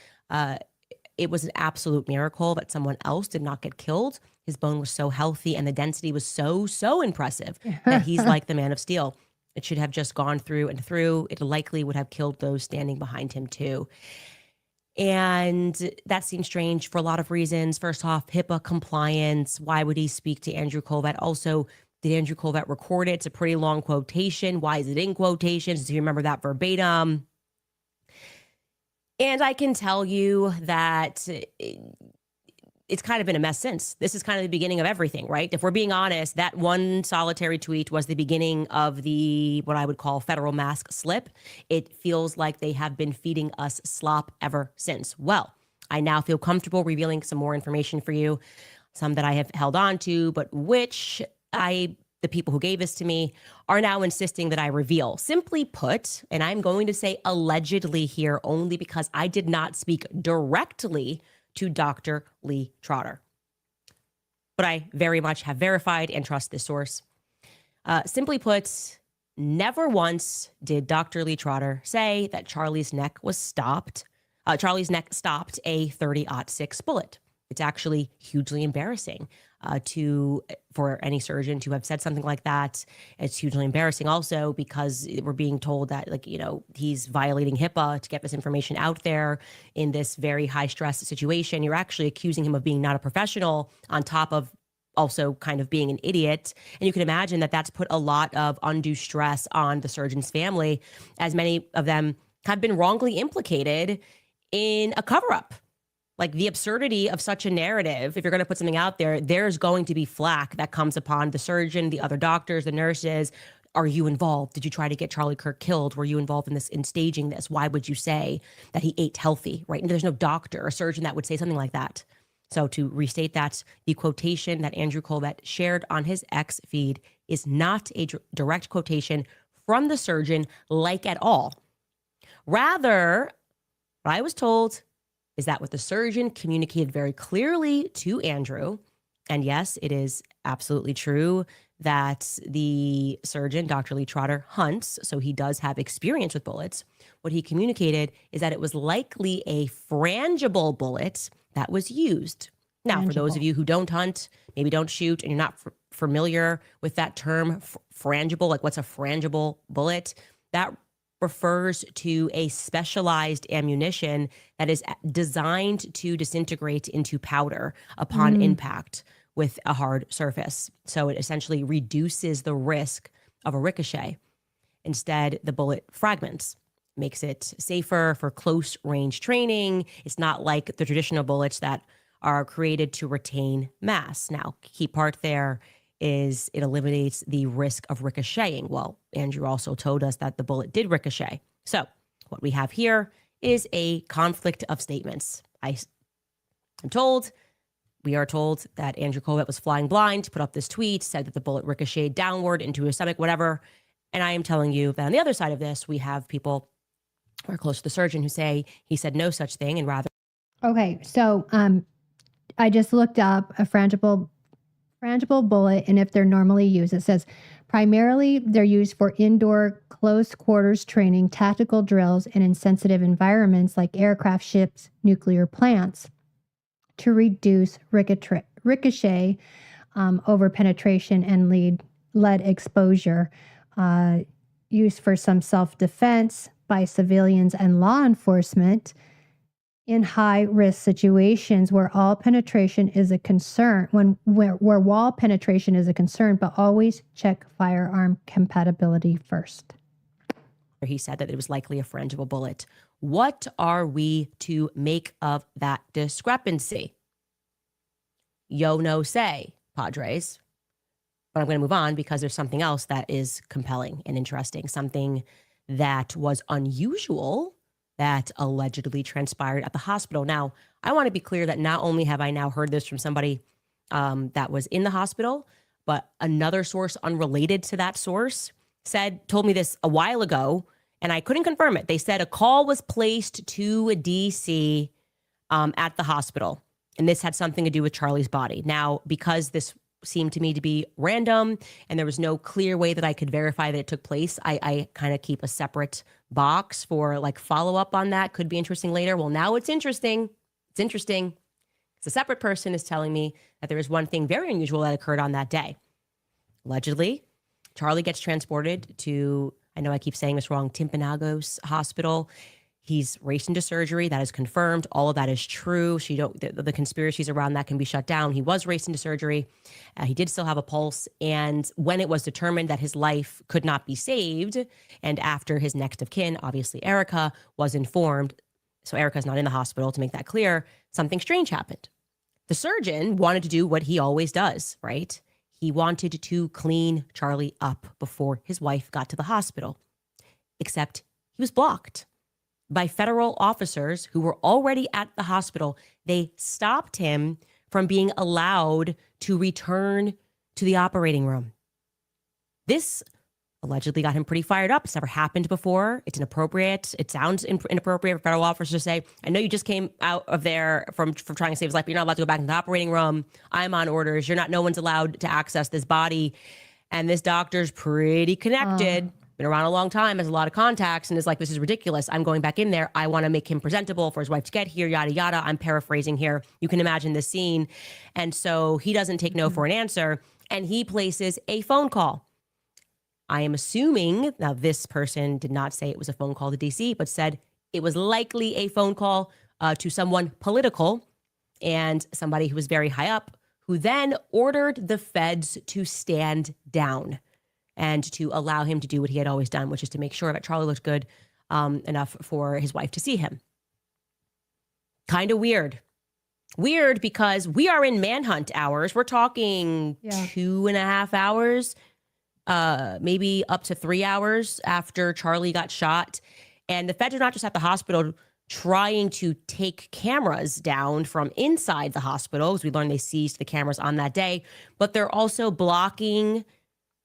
It was an absolute miracle that someone else did not get killed. His bone was so healthy, and the density was so impressive that he's like the man of steel. It should have just gone through and through. It likely would have killed those standing behind him too. And that seems strange for a lot of reasons. First off, HIPAA compliance. Why would he speak to Andrew Colvett? Also, did Andrew Colvett record it? It's a pretty long quotation. Why is it in quotations? Do you remember that verbatim? And I can tell you that it's kind of been a mess since. This is kind of the beginning of everything, right? If we're being honest, that one solitary tweet was the beginning of the, what I would call, federal mask slip. It feels like they have been feeding us slop ever since. Well, I now feel comfortable revealing some more information for you, some that I have held on to, but which the people who gave this to me are now insisting that I reveal. Simply put, and I'm going to say allegedly here only because I did not speak directly to Dr. Lee Trotter, but I very much have verified and trust this source. Simply put, never once did Dr. Lee Trotter say that Charlie's neck was stopped. Charlie's neck stopped a 30-06 bullet. It's actually hugely embarrassing for any surgeon to have said something like that. It's hugely embarrassing also because we're being told that, like, you know, he's violating HIPAA to get this information out there in this very high stress situation. You're actually accusing him of being not a professional on top of also kind of being an idiot. And you can imagine that that's put a lot of undue stress on the surgeon's family, as many of them have been wrongly implicated in a cover-up. Like, the absurdity of such a narrative, if you're going to put something out there, there's going to be flack that comes upon the surgeon, the other doctors, the nurses. Are you involved? Did you try to get Charlie Kirk killed? Were you involved in this, in staging this? Why would you say that he ate healthy, right? And there's no doctor or surgeon that would say something like that. So to restate that, the quotation that Andrew Colvett shared on his X feed is not a direct quotation from the surgeon, like at all. Rather, what I was told is that what the surgeon communicated very clearly to Andrew, and yes, it is absolutely true that the surgeon, Dr. Lee Trotter, hunts, so he does have experience with bullets. What he communicated is that it was likely a frangible bullet that was used. Now, for those of you who don't hunt, maybe don't shoot, and you're not familiar with that term, frangible, like what's a frangible bullet, that refers to a specialized ammunition that is designed to disintegrate into powder upon impact with a hard surface. So it essentially reduces the risk of a ricochet. Instead, the bullet fragments, makes it safer for close range training. It's not like the traditional bullets that are created to retain mass. Now, key part there is it eliminates the risk of ricocheting. Well, Andrew also told us that the bullet did ricochet. So what we have here is a conflict of statements. We are told that Andrew Colbert was flying blind, put up this tweet, said that the bullet ricocheted downward into his stomach, whatever. And I am telling you that on the other side of this, we have people who are close to the surgeon who say he said no such thing and rather. Okay, so I just looked up a frangible bullet and if they're normally used. It says primarily they're used for indoor close quarters training, tactical drills, and in sensitive environments like aircraft, ships, nuclear plants to reduce ricochet over penetration and lead exposure. Used for some self-defense by civilians and law enforcement in high-risk situations where wall penetration is a concern, where wall penetration is a concern, but always check firearm compatibility first. He said that it was likely a frangible bullet. What are we to make of that discrepancy? Yo no say, Padres. But I'm going to move on because there's something else that is compelling and interesting, something that was unusual that allegedly transpired at the hospital. Now, I want to be clear that not only have I now heard this from somebody that was in the hospital, but another source unrelated to that source told me this a while ago, and I couldn't confirm it. They said a call was placed to a DC at the hospital, and this had something to do with Charlie's body. Now, because this seemed to me to be random and there was no clear way that I could verify that it took place, I kind of keep a separate box for like follow up on that. Could be interesting later. Well, now it's interesting. It's interesting. It's a separate person is telling me that there is one thing very unusual that occurred on that day. Allegedly, Charlie gets transported to, I know I keep saying this wrong, Timpanogos Hospital. He's raced into surgery. That is confirmed. All of that is true. The conspiracies around that can be shut down. He was raced into surgery. He did still have a pulse. And when it was determined that his life could not be saved, and after his next of kin, obviously Erika, was informed, so Erika's not in the hospital, to make that clear, something strange happened. The surgeon wanted to do what he always does, right? He wanted to clean Charlie up before his wife got to the hospital, except he was blocked by federal officers who were already at the hospital. They stopped him from being allowed to return to the operating room. This allegedly got him pretty fired up. It's never happened before. It's inappropriate. It sounds inappropriate for federal officers to say, I know you just came out of there from trying to save his life, but you're not allowed to go back into the operating room. I'm on orders. No one's allowed to access this body. And this doctor's pretty connected. Been around a long time, has a lot of contacts, and is like, this is ridiculous. I'm going back in there. I want to make him presentable for his wife to get here, yada, yada. I'm paraphrasing here. You can imagine this scene. And so he doesn't take no for an answer, and he places a phone call. I am assuming, now this person did not say it was a phone call to DC, but said it was likely a phone call to someone political and somebody who was very high up, who then ordered the feds to stand down and to allow him to do what he had always done, which is to make sure that Charlie looked good enough for his wife to see him. Kind of weird. Weird because we are in manhunt hours. We're talking 2.5 hours, maybe up to 3 hours after Charlie got shot. And the feds are not just at the hospital trying to take cameras down from inside the hospital, as we learned they seized the cameras on that day, but they're also blocking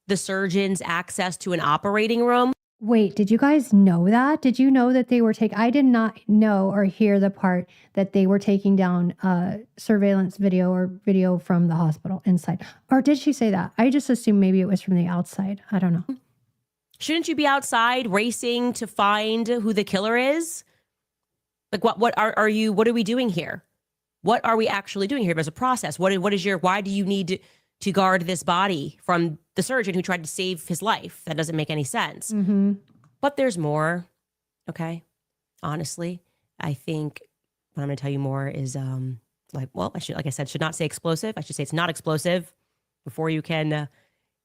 the surgeon's access to an operating room. Wait, did you guys know that? Did you know that they were I did not know or hear the part that they were taking down surveillance video or video from the hospital inside. Or did she say that? I just assumed maybe it was from the outside. I don't know. Shouldn't you be outside racing to find who the killer is? Like what are we doing here? What are we actually doing here? There's a process. Why do you need to guard this body from the surgeon who tried to save his life? That doesn't make any sense. Mm-hmm. But there's more. Okay. Honestly, I think what I'm going to tell you more is like I said, should not say explosive. I should say it's not explosive before you can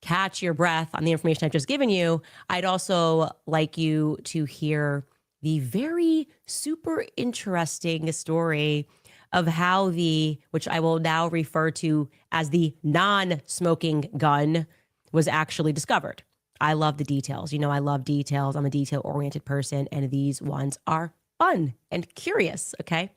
catch your breath on the information I've just given you. I'd also like you to hear the very super interesting story of how which I will now refer to as the non-smoking gun, was actually discovered. I love the details. You know, I love details. I'm a detail-oriented person, and these ones are fun and curious, okay?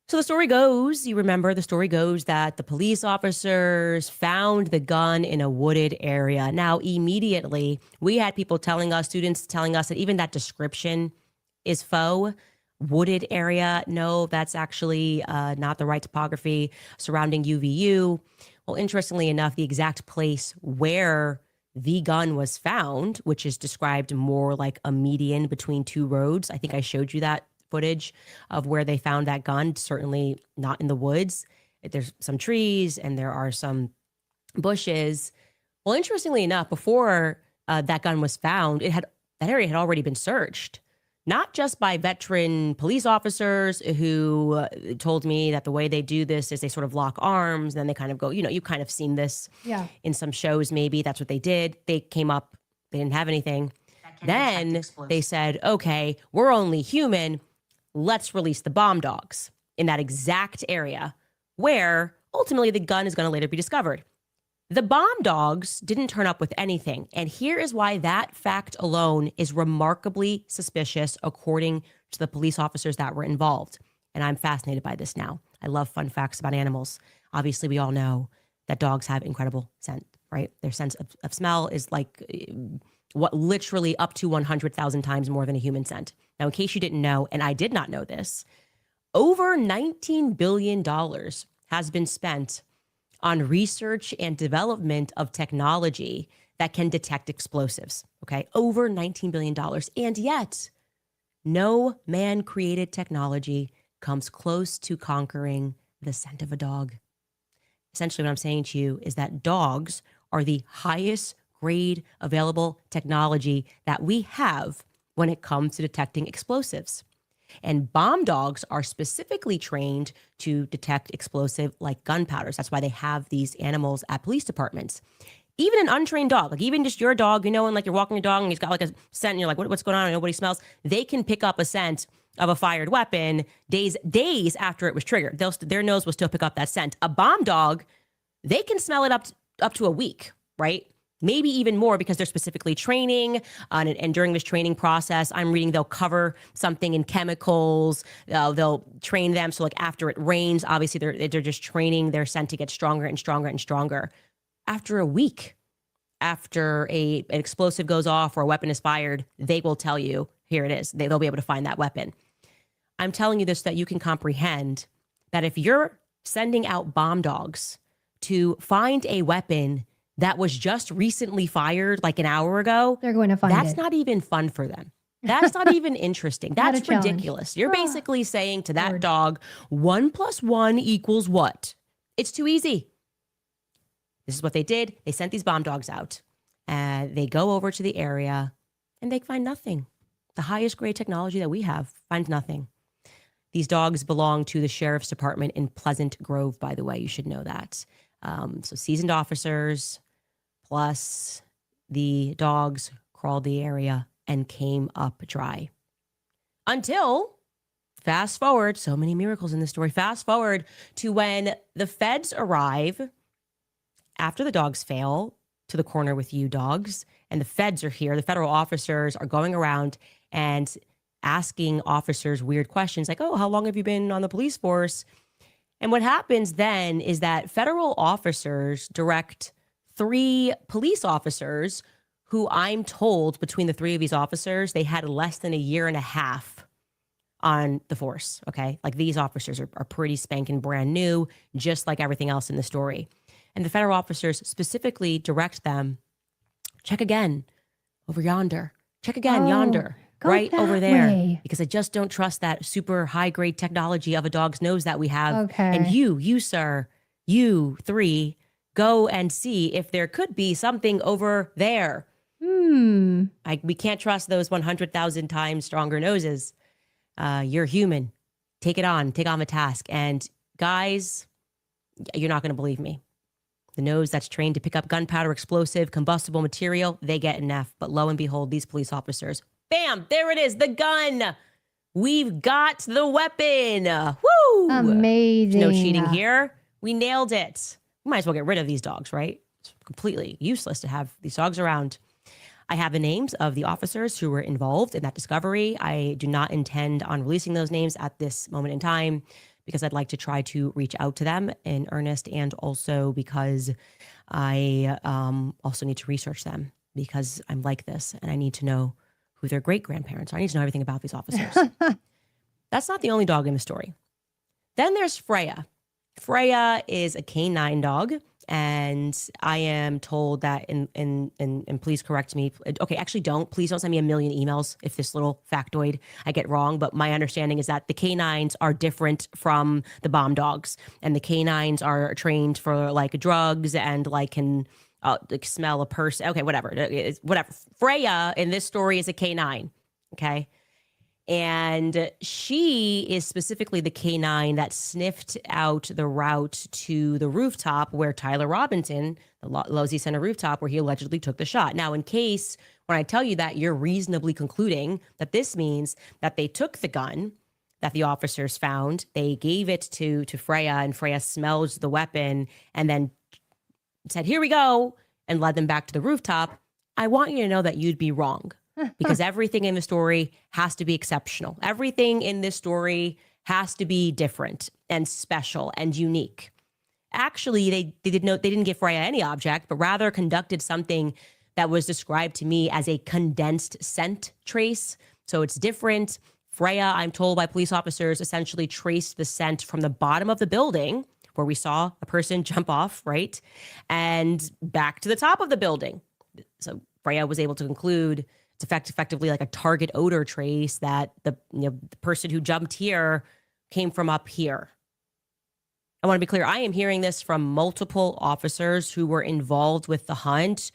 So the story goes, you remember the story goes that the police officers found the gun in a wooded area. Now, immediately, we had people telling us, students telling us that even that description is faux. Wooded area, no, that's actually not the right topography surrounding UVU. Well, interestingly enough, the exact place where the gun was found, which is described more like a median between two roads. I think I showed you that footage of where they found that gun, certainly not in the woods. There's some trees and there are some bushes. Well, interestingly enough, before that gun was found, that area had already been searched. Not just by veteran police officers who told me that the way they do this is they sort of lock arms, then they kind of go, you know, you've kind of seen this in some shows, maybe that's what they did. They came up, they didn't have anything. Then they said, okay, we're only human. Let's release the bomb dogs in that exact area where ultimately the gun is going to later be discovered. The bomb dogs didn't turn up with anything. And here is why that fact alone is remarkably suspicious, according to the police officers that were involved. And I'm fascinated by this now. I love fun facts about animals. Obviously, we all know that dogs have incredible scent, right? Their sense of smell is like what literally up to 100,000 times more than a human scent. Now, in case you didn't know, and I did not know this, over $19 billion has been spent on research and development of technology that can detect explosives, okay? Over $19 billion. And yet, no man-created technology comes close to conquering the scent of a dog. Essentially, what I'm saying to you is that dogs are the highest grade available technology that we have when it comes to detecting explosives. And bomb dogs are specifically trained to detect explosive like gunpowders. That's why they have these animals at police departments. Even an untrained dog, like even just your dog, you know, and like you're walking your dog and he's got like a scent and you're like, what's going on? And nobody smells. They can pick up a scent of a fired weapon days after it was triggered. Their nose will still pick up that scent. A bomb dog, they can smell it up to a week, right? Maybe even more because they're specifically training. And during this training process, I'm reading they'll cover something in chemicals. They'll train them. So like after it rains, obviously they're just training their scent to get stronger and stronger and stronger. After a week, after an explosive goes off or a weapon is fired, they will tell you, here it is. They'll be able to find that weapon. I'm telling you this so that you can comprehend that if you're sending out bomb dogs to find a weapon that was just recently fired like an hour ago, they're going to find that's it. not even fun for them. That's not even interesting. Not a That's challenge. ridiculous. You're basically saying to that Lord. dog, 1 + 1 = what? It's too easy. This is what they did. They sent these bomb dogs out. They go over to the area and they find nothing. The highest grade technology that we have finds nothing. These dogs belong to the sheriff's department in Pleasant Grove, by the way. You should know that. So seasoned officers plus the dogs crawled the area and came up dry. Until, fast forward, so many miracles in this story, fast forward to when the feds arrive after the dogs fail to the corner with you dogs, and the feds are here. The federal officers are going around and asking officers weird questions like, oh, how long have you been on the police force? And what happens then is that federal officers direct 3 police officers who I'm told between the 3 of these officers, they had less than a year and a half on the force, okay? Like these officers are pretty spanking brand new, just like everything else in the story. And the federal officers specifically direct them, check again over yonder, check again yonder. Go Right that over there, way. because I just don't trust that super high grade technology of a dog's nose that we have. Okay. And you, sir, you 3, go and see if there could be something over there. We can't trust those 100,000 times stronger noses. You're human. Take on the task. And guys, you're not going to believe me. The nose that's trained to pick up gunpowder, explosive, combustible material, they get an F. But lo and behold, these police officers, bam, there it is, the gun. We've got the weapon. Woo! Amazing. No cheating here. We nailed it. We might as well get rid of these dogs, right? It's completely useless to have these dogs around. I have the names of the officers who were involved in that discovery. I do not intend on releasing those names at this moment in time because I'd like to try to reach out to them in earnest, and also because I also need to research them because I'm like this and I need to know who their great-grandparents are. I need to know everything about these officers. That's not the only dog in the story. Then there's Freya. Freya is a canine dog, and I am told that, and please correct me. Okay, actually please don't send me a million emails if this little factoid I get wrong, but my understanding is that the canines are different from the bomb dogs, and the canines are trained for like drugs and can like smell a person. Okay, whatever. Freya in this story is a canine. Okay. And she is specifically the canine that sniffed out the route to the rooftop where Tyler Robinson, the Losey Center rooftop, where he allegedly took the shot. Now, in case when I tell you that, you're reasonably concluding that this means that they took the gun that the officers found, they gave it to Freya, and Freya smelled the weapon and then said, "Here we go," and led them back to the rooftop. I want you to know that you'd be wrong. Because everything in the story has to be exceptional. Everything in this story has to be different and special and unique. Actually, they didn't give Freya any object, but rather conducted something that was described to me as a condensed scent trace. So it's different. Freya, I'm told by police officers, essentially traced the scent from the bottom of the building where we saw a person jump off, right? And back to the top of the building. So Freya was able to conclude it's effectively like a target odor trace that the person who jumped here came from up here. I want to be clear. I am hearing this from multiple officers who were involved with the hunt,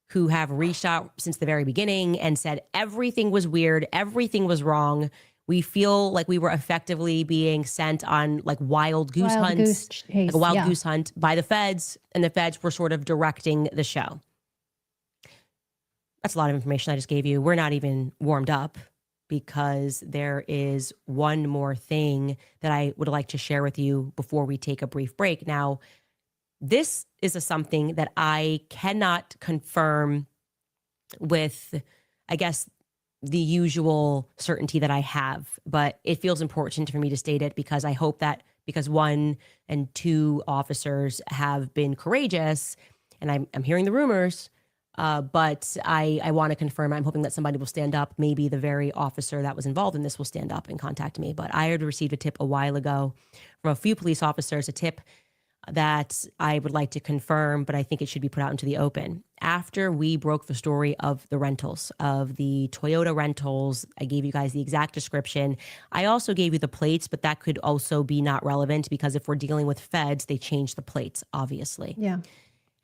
who have reached out since the very beginning and said everything was weird, everything was wrong. We feel like we were effectively being sent on like wild goose hunts, like a wild goose hunt by the feds, and the feds were sort of directing the show. That's a lot of information I just gave you. We're not even warmed up because there is one more thing that I would like to share with you before we take a brief break. Now, this is something that I cannot confirm with, I guess, the usual certainty that I have, but it feels important for me to state it because I hope that because 1 and 2 officers have been courageous, and I'm hearing the rumors, but I want to confirm. I'm hoping that somebody will stand up. Maybe the very officer that was involved in this will stand up and contact me. But I had received a tip a while ago from a few police officers, a tip that I would like to confirm, but I think it should be put out into the open. After we broke the story of the rentals, of the Toyota rentals, I gave you guys the exact description. I also gave you the plates, but that could also be not relevant because if we're dealing with feds, they change the plates, obviously. Yeah.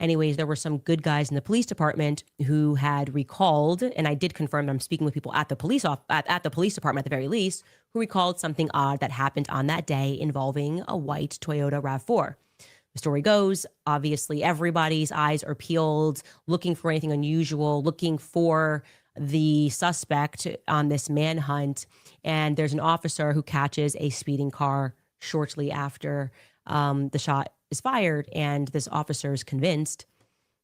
Anyways, there were some good guys in the police department who had recalled, and I did confirm that I'm speaking with people at the police at the police department at the very least, who recalled something odd that happened on that day involving a white Toyota RAV4. The story goes, obviously, everybody's eyes are peeled, looking for anything unusual, looking for the suspect on this manhunt. And there's an officer who catches a speeding car shortly after the shot is fired, and this officer is convinced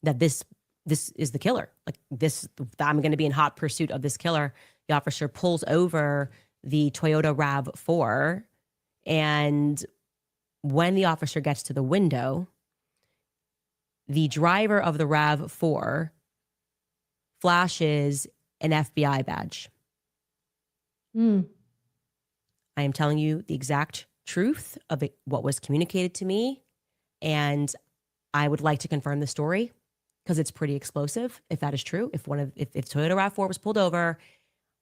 that this is the killer. Like this, I'm going to be in hot pursuit of this killer. The officer pulls over the Toyota RAV4, and when the officer gets to the window, the driver of the RAV4 flashes an FBI badge. I am telling you the exact truth of it, what was communicated to me. And I would like to confirm the story because it's pretty explosive. If that is true, if Toyota RAV4 was pulled over,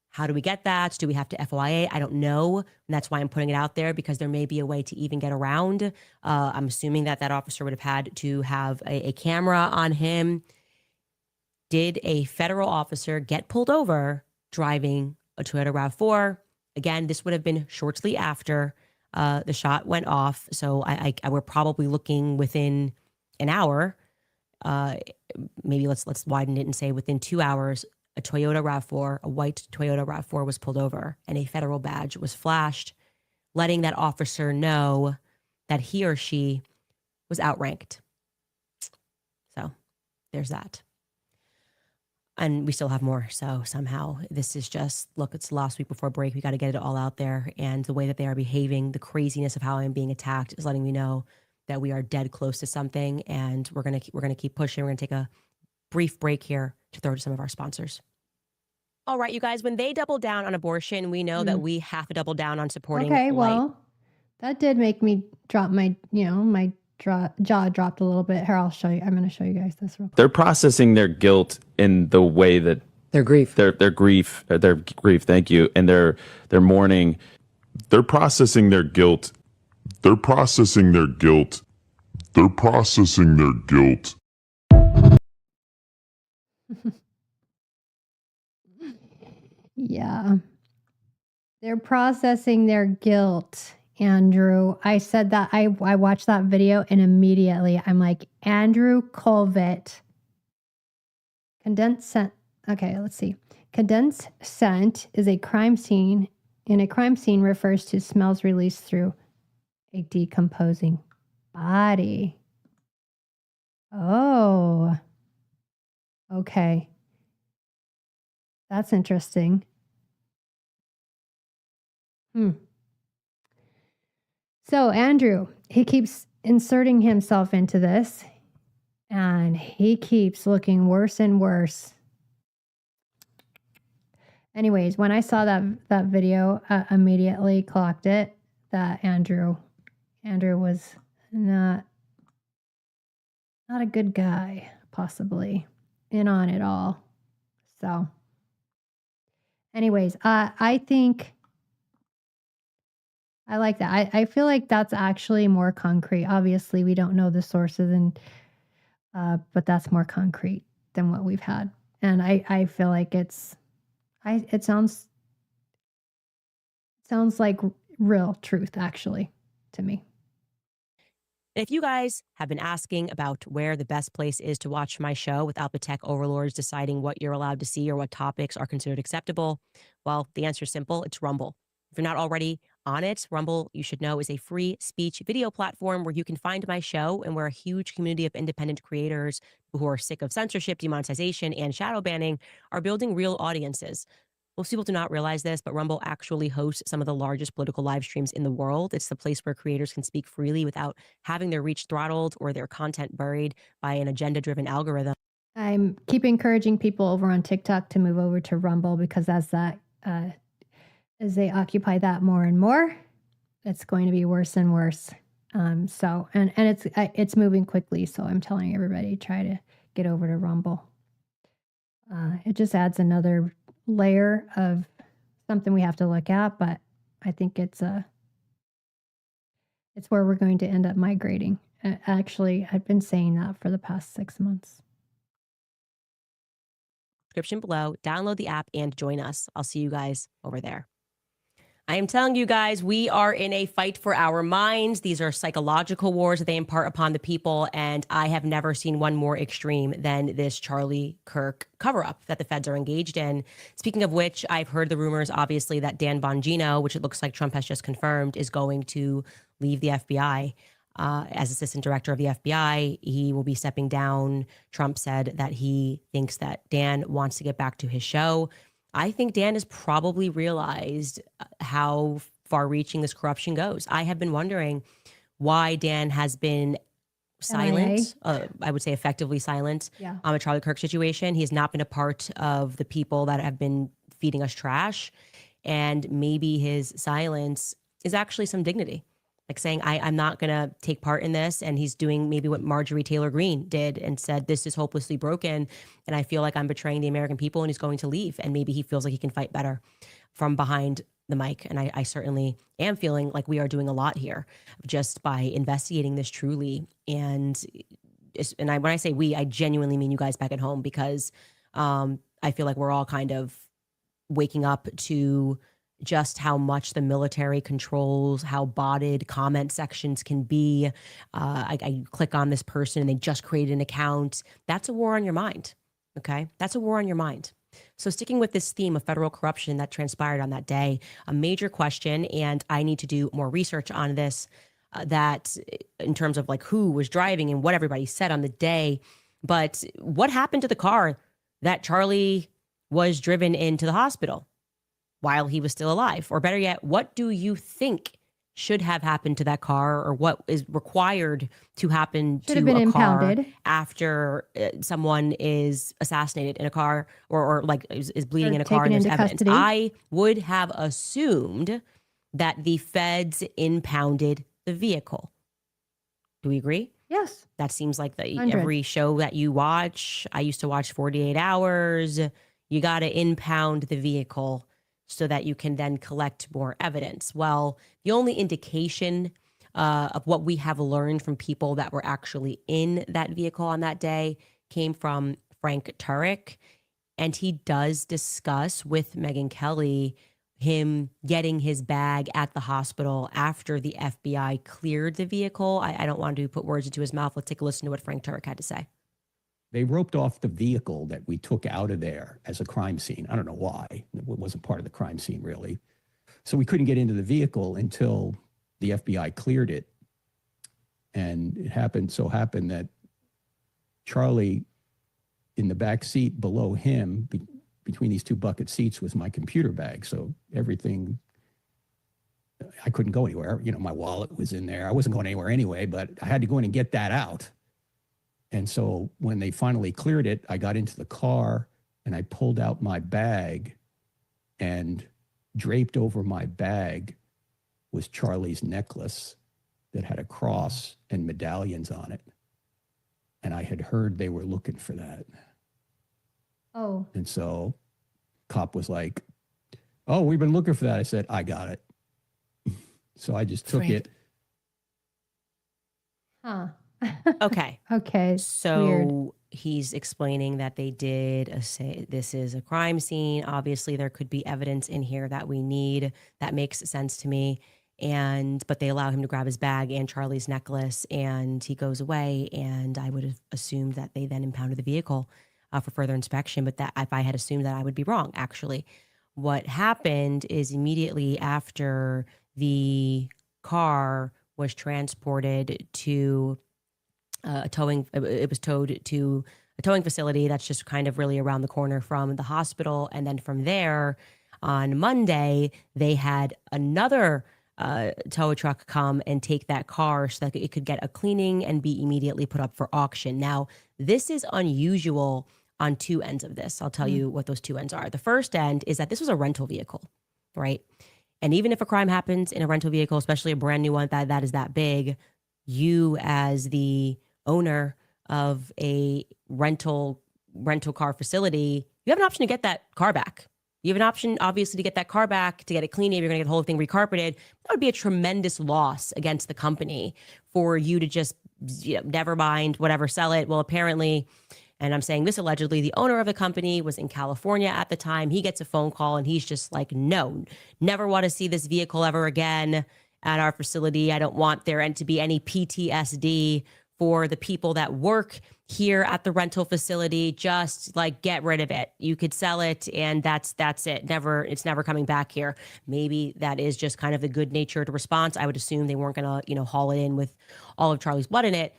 how do we get that? Do we have to FOIA? I don't know. And that's why I'm putting it out there because there may be a way to even get around. I'm assuming that officer would have had to have a camera on him. Did a federal officer get pulled over driving a Toyota RAV4? Again, this would have been shortly after the shot went off. So we're probably looking within an hour. Maybe let's widen it and say within 2 hours, a Toyota RAV4, a white Toyota RAV4 was pulled over and a federal badge was flashed, letting that officer know that he or she was outranked. So there's that. And we still have more. So somehow this is just, look, it's the last week before break. We got to get it all out there. And the way that they are behaving, the craziness of how I'm being attacked is letting me know that we are dead close to something. And we're going to keep pushing. We're going to take a brief break here to throw to some of our sponsors. All right, you guys, when they double down on abortion, we know that we have to double down on supporting Okay, life. well, that did make me drop my, my jaw dropped a little bit. Here, I'll show you. I'm going to show you guys this real quick. They're processing their guilt in the way that Their grief. their grief, thank you, and their mourning. They're processing their guilt. They're processing their guilt. They're processing their guilt. Yeah. They're processing their guilt, Andrew. I said that. I watched that video and immediately I'm like, Andrew Colvett. Condensed scent. Okay, let's see. Condensed scent is a crime scene. In a crime scene refers to smells released through a decomposing body. Oh. Okay. That's interesting. So Andrew, he keeps inserting himself into this and he keeps looking worse and worse. Anyways, when I saw that video, immediately clocked it that Andrew was not a good guy, possibly in on it all. So anyways, I think I like that. I feel like that's actually more concrete. Obviously, we don't know the sources, but that's more concrete than what we've had. And I feel like it sounds like real truth, actually, to me. If you guys have been asking about where the best place is to watch my show without the tech overlords deciding what you're allowed to see or what topics are considered acceptable, well, the answer is simple. It's Rumble. If you're not already on it, Rumble, you should know, is a free speech video platform where you can find my show and where a huge community of independent creators who are sick of censorship, demonetization, and shadow banning are building real audiences. Most people do not realize this, but Rumble actually hosts some of the largest political live streams in the world. It's the place where creators can speak freely without having their reach throttled or their content buried by an agenda-driven algorithm. I'm keep encouraging people over on TikTok to move over to Rumble because as they occupy that more and more, it's going to be worse and worse. So it's moving quickly. So I'm telling everybody, try to get over to Rumble. It just adds another layer of something we have to look at, but I think it's where we're going to end up migrating. Actually, I've been saying that for the past 6 months. Description below, download the app and join us. I'll see you guys over there. I am telling you guys, we are in a fight for our minds. These are psychological wars that they impart upon the people, and I have never seen one more extreme than this Charlie Kirk cover-up that the feds are engaged in. Speaking of which, I've heard the rumors, obviously, that Dan Bongino, which it looks like Trump has just confirmed, is going to leave the FBI. As assistant director of the FBI, he will be stepping down. Trump said that he thinks that Dan wants to get back to his show. I think Dan has probably realized how far-reaching this corruption goes. I have been wondering why Dan has been silent, I would say effectively silent on the Charlie Kirk situation. He has not been a part of the people that have been feeding us trash. And maybe his silence is actually some dignity. Like saying, I'm not going to take part in this. And he's doing maybe what Marjorie Taylor Greene did and said, this is hopelessly broken. And I feel like I'm betraying the American people and he's going to leave. And maybe he feels like he can fight better from behind the mic. And I certainly am feeling like we are doing a lot here just by investigating this truly. And when I say we, I genuinely mean you guys back at home, because I feel like we're all kind of waking up to just how much the military controls how botted comment sections can be. I click on this person and they just created an account. That's a war on your mind. Okay. That's a war on your mind. So sticking with this theme of federal corruption that transpired on that day, a major question, and I need to do more research on this, that in terms of like who was driving and what everybody said on the day. But what happened to the car that Charlie was driven into the hospital while he was still alive? Or better yet, what do you think should have happened to that car, or what is required to happen to a car impounded after someone is assassinated in a car, or like is bleeding Or in a car and taken there's into evidence? custody. I would have assumed that the feds impounded the vehicle. Do we agree? Yes. That seems like 100. every show that you watch. I used to watch 48 Hours. You got to impound the vehicle so that you can then collect more evidence. Well, the only indication of what we have learned from people that were actually in that vehicle on that day came from Frank Turek. And he does discuss with Megyn Kelly him getting his bag at the hospital after the FBI cleared the vehicle. I don't want to put words into his mouth. Let's take a listen to what Frank Turek had to say. They roped off the vehicle that we took out of there as a crime scene. I don't know why. It wasn't part of the crime scene, really. So we couldn't get into the vehicle until the FBI cleared it. And it happened that Charlie, in the back seat below him, between these two bucket seats, was my computer bag. So everything, I couldn't go anywhere. You know, my wallet was in there. I wasn't going anywhere anyway, but I had to go in and get that out. And so when they finally cleared it, I got into the car and I pulled out my bag, and draped over my bag was Charlie's necklace that had a cross and medallions on it. And I had heard they were looking for that. Oh, And so cop was like, "Oh, we've been looking for that." I said, "I got it." So I just took Frank. it. huh. Okay. Okay. So Weird. he's explaining that they did say this is a crime scene. Obviously, there could be evidence in here that we need. That makes sense to me. But they allow him to grab his bag and Charlie's necklace, and he goes away. And I would have assumed that they then impounded the vehicle for further inspection. But that if I had assumed that, I would be wrong. Actually, what happened is immediately after the car was transported to it was towed to a towing facility that's just kind of really around the corner from the hospital. And then from there on Monday, they had another tow truck come and take that car so that it could get a cleaning and be immediately put up for auction. Now, this is unusual on two ends of this. I'll tell you what those two ends are. The first end is that this was a rental vehicle, right? And even if a crime happens in a rental vehicle, especially a brand new one that is that big, you as the owner of a rental car facility, you have an option to get that car back. You have an option, obviously, to get that car back, to get it clean. If you're going to get the whole thing recarpeted, that would be a tremendous loss against the company for you to just, never mind, whatever, sell it. Well, apparently, and I'm saying this allegedly, the owner of the company was in California at the time. He gets a phone call and he's just like, no, never want to see this vehicle ever again at our facility. I don't want there to be any PTSD for the people that work here at the rental facility. Just like get rid of it. You could sell it and that's it. It's never coming back here. Maybe that is just kind of the good-natured response. I would assume they weren't going to, haul it in with all of Charlie's blood in it.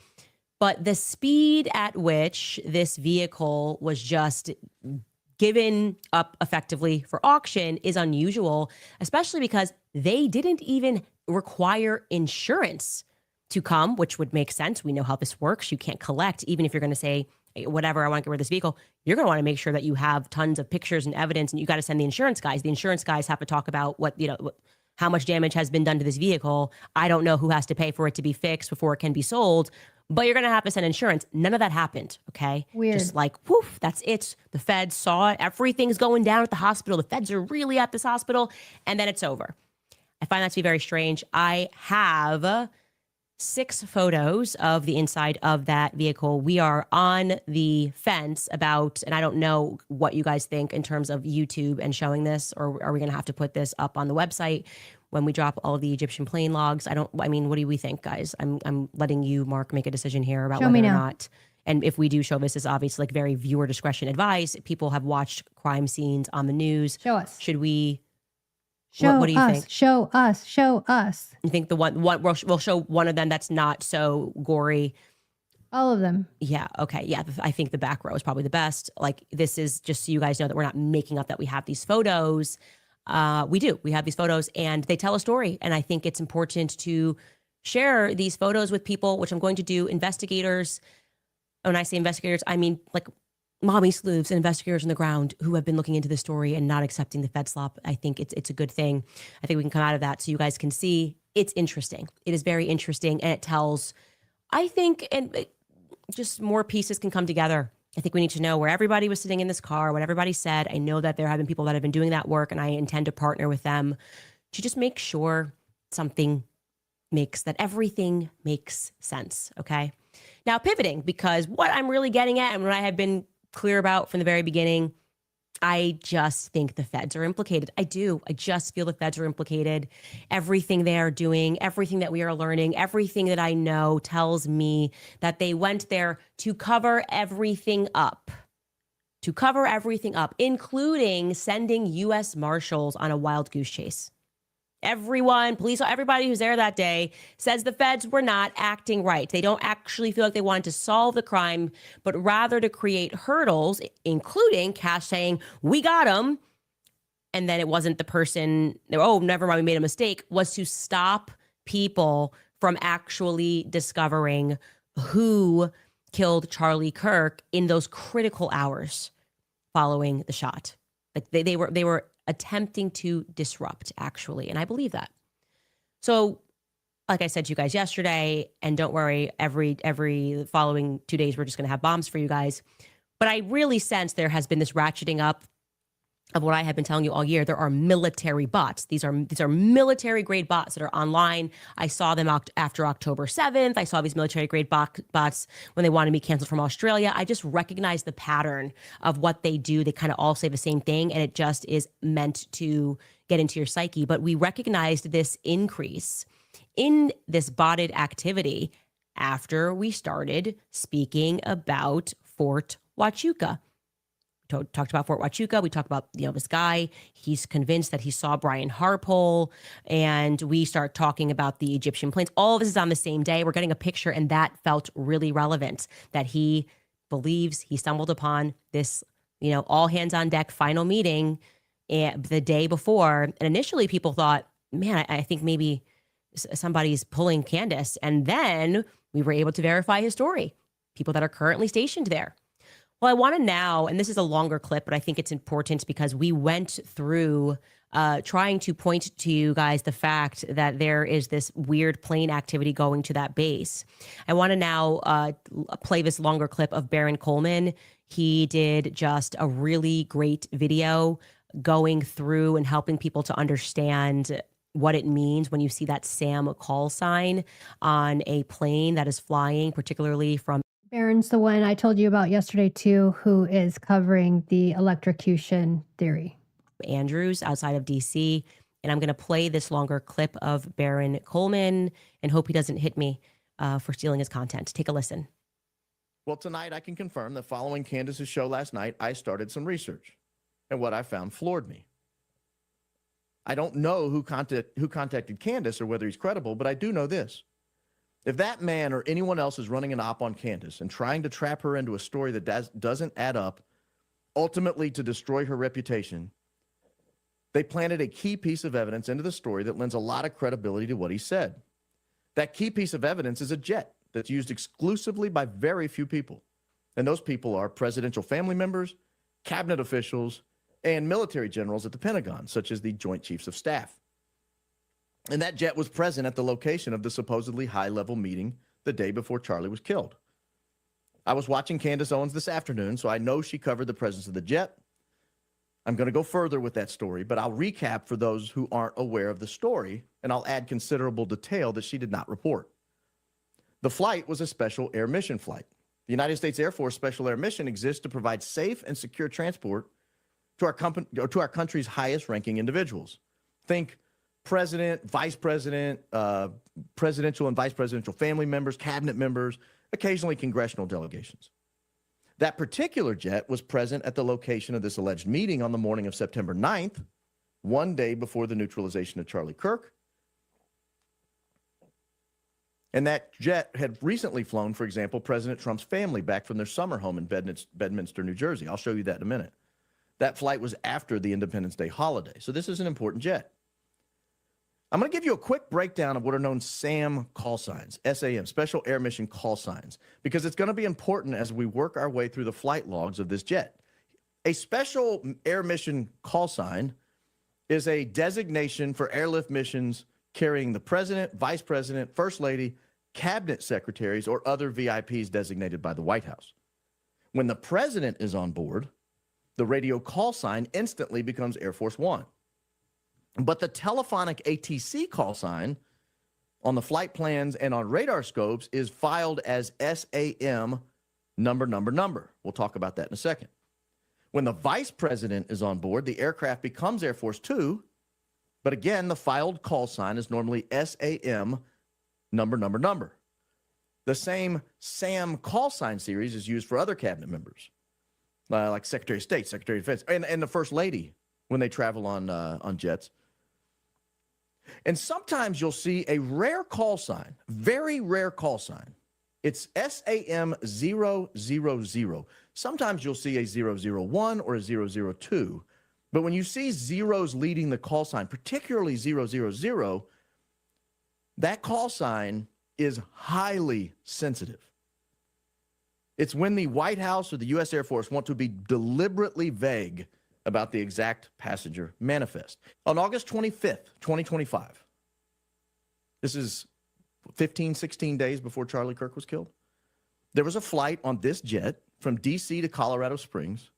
But the speed at which this vehicle was just given up effectively for auction is unusual, especially because they didn't even require insurance to come, which would make sense. We know how this works. You can't collect, even if you're going to say, hey, whatever, I want to get rid of this vehicle. You're going to want to make sure that you have tons of pictures and evidence, and you got to send the insurance guys. The insurance guys have to talk about how much damage has been done to this vehicle. I don't know who has to pay for it to be fixed before it can be sold, but you're going to have to send insurance. None of that happened. Okay. Weird. Just like, woof, that's it. The feds saw it. Everything's going down at the hospital. The feds are really at this hospital. And then it's over. I find that to be very strange. I have 6 photos of the inside of that vehicle. We are on the fence about, and I don't know what you guys think in terms of YouTube and showing this, or are we going to have to put this up on the website when we drop all of the Egyptian plane logs? I mean, what do we think, guys? I'm letting you, Mark, make a decision here about Show me whether or now. not. And if we do show this, is obviously like very viewer discretion advice. People have watched crime scenes on the news. Show us. Should we? Show what do you us. think? Show us. Show us. You think the one we'll show one of them that's not so gory? All of them. Yeah. Okay. Yeah. I think the back row is probably the best. Like, this is just so you guys know that we're not making up that we have these photos. We do. We have these photos and they tell a story. And I think it's important to share these photos with people, which I'm going to do. Investigators. When I say investigators, I mean like mommy sleuths and investigators on the ground who have been looking into the story and not accepting the Fed slop. I think it's a good thing. I think we can come out of that so you guys can see it's interesting. It is very interesting. And it tells, I think, and just more pieces can come together. I think we need to know where everybody was sitting in this car, what everybody said. I know that there have been people that have been doing that work, and I intend to partner with them to just make sure that everything makes sense. Okay. Now pivoting, because what I'm really getting at and what I have been clear about from the very beginning, I just think the feds are implicated. I do. I just feel the feds are implicated. Everything they are doing, everything that we are learning, everything that I know tells me that they went there to cover everything up. To cover everything up, including sending U.S. Marshals on a wild goose chase. Everyone, police, everybody who's there that day says the feds were not acting right. They don't actually feel like they wanted to solve the crime, but rather to create hurdles, including Kash saying, we got him. And then it wasn't the person, oh, never mind, we made a mistake, was to stop people from actually discovering who killed Charlie Kirk in those critical hours following the shot. Like they were attempting to disrupt, actually. And I believe that. So, like I said to you guys yesterday, and don't worry, every following 2 days, we're just going to have bombs for you guys. But I really sense there has been this ratcheting up of what I have been telling you all year. There are military bots. These are military grade bots that are online. I saw them after October 7th. I saw these military grade bots when they wanted me canceled from Australia. I just recognize the pattern of what they do. They kind of all say the same thing, and it just is meant to get into your psyche. But we recognized this increase in this botted activity after we started speaking about Fort Huachuca. Talked about Fort Huachuca. We talked about, this guy. He's convinced that he saw Brian Harpole, and we start talking about the Egyptian planes. All of this is on the same day. We're getting a picture, and that felt really relevant, that he believes he stumbled upon this, all hands on deck final meeting the day before. And initially people thought, man, I think maybe somebody's pulling Candace. And then we were able to verify his story. People that are currently stationed there. Well, I want to now, and this is a longer clip, but I think it's important because we went through trying to point to you guys the fact that there is this weird plane activity going to that base. I want to now play this longer clip of Baron Coleman. He did just a really great video going through and helping people to understand what it means when you see that SAM call sign on a plane that is flying, particularly from Baron's the one I told you about yesterday too, who is covering the electrocution theory. Andrews outside of DC. And I'm going to play this longer clip of Baron Coleman and hope he doesn't hit me for stealing his content. Take a listen. Well, tonight I can confirm that following Candace's show last night, I started some research, and what I found floored me. I don't know who contacted Candace or whether he's credible, but I do know this. If that man or anyone else is running an op on Candace and trying to trap her into a story that doesn't add up, ultimately to destroy her reputation, they planted a key piece of evidence into the story that lends a lot of credibility to what he said. That key piece of evidence is a jet that's used exclusively by very few people. And those people are presidential family members, cabinet officials, and military generals at the Pentagon, such as the Joint Chiefs of Staff. And that jet was present at the location of the supposedly high-level meeting the day before Charlie was killed. I was watching Candace Owens this afternoon, so I know she covered the presence of the jet. I'm going to go further with that story, but I'll recap for those who aren't aware of the story, and I'll add considerable detail that she did not report. The flight was a special air mission flight. The United States Air Force Special Air Mission exists to provide safe and secure transport to our country's highest-ranking individuals. Think president, vice president, presidential and vice presidential family members, cabinet members, occasionally congressional delegations. That particular jet was present at the location of this alleged meeting on the morning of September 9th, one day before the neutralization of Charlie Kirk. And that jet had recently flown, for example, President Trump's family back from their summer home in Bedminster, New Jersey. I'll show you that in a minute. That flight was after the Independence Day holiday. So this is an important jet. I'm going to give you a quick breakdown of what are known SAM call signs, SAM, Special Air Mission call signs, because it's going to be important as we work our way through the flight logs of this jet. A Special Air Mission call sign is a designation for airlift missions carrying the president, vice president, first lady, cabinet secretaries, or other VIPs designated by the White House. When the president is on board, the radio call sign instantly becomes Air Force One. But the telephonic ATC call sign on the flight plans and on radar scopes is filed as SAM number. We'll talk about that in a second. When the vice president is on board, the aircraft becomes Air Force Two. But again, the filed call sign is normally SAM number. The same SAM call sign series is used for other cabinet members, like Secretary of State, Secretary of Defense, and the First Lady when they travel on jets. And sometimes you'll see a rare call sign, very rare call sign. It's SAM 000. Sometimes you'll see a 001 or a 002. But when you see zeros leading the call sign, particularly 000, that call sign is highly sensitive. It's when the White House or the U.S. Air Force want to be deliberately vague about the exact passenger manifest. On August 25th, 2025, this is 16 days before Charlie Kirk was killed, there was a flight on this jet from D.C. to Colorado Springs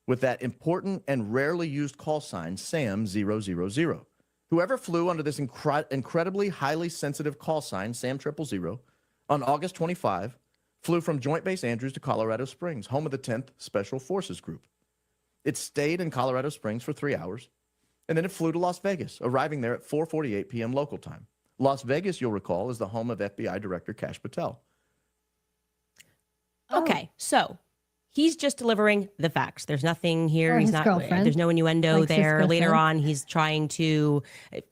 with that important and rarely used call sign, SAM 000. Whoever flew under this incredibly highly sensitive call sign, SAM 000, on August 25, flew from Joint Base Andrews to Colorado Springs, home of the 10th Special Forces Group. It stayed in Colorado Springs for 3 hours, and then it flew to Las Vegas, arriving there at 4:48 p.m. local time. Las Vegas, you'll recall, is the home of FBI Director Kash Patel. Okay, so he's just delivering the facts. There's nothing here. Or He's his not. girlfriend. There's no innuendo Likes his there. Later girlfriend. on, he's trying to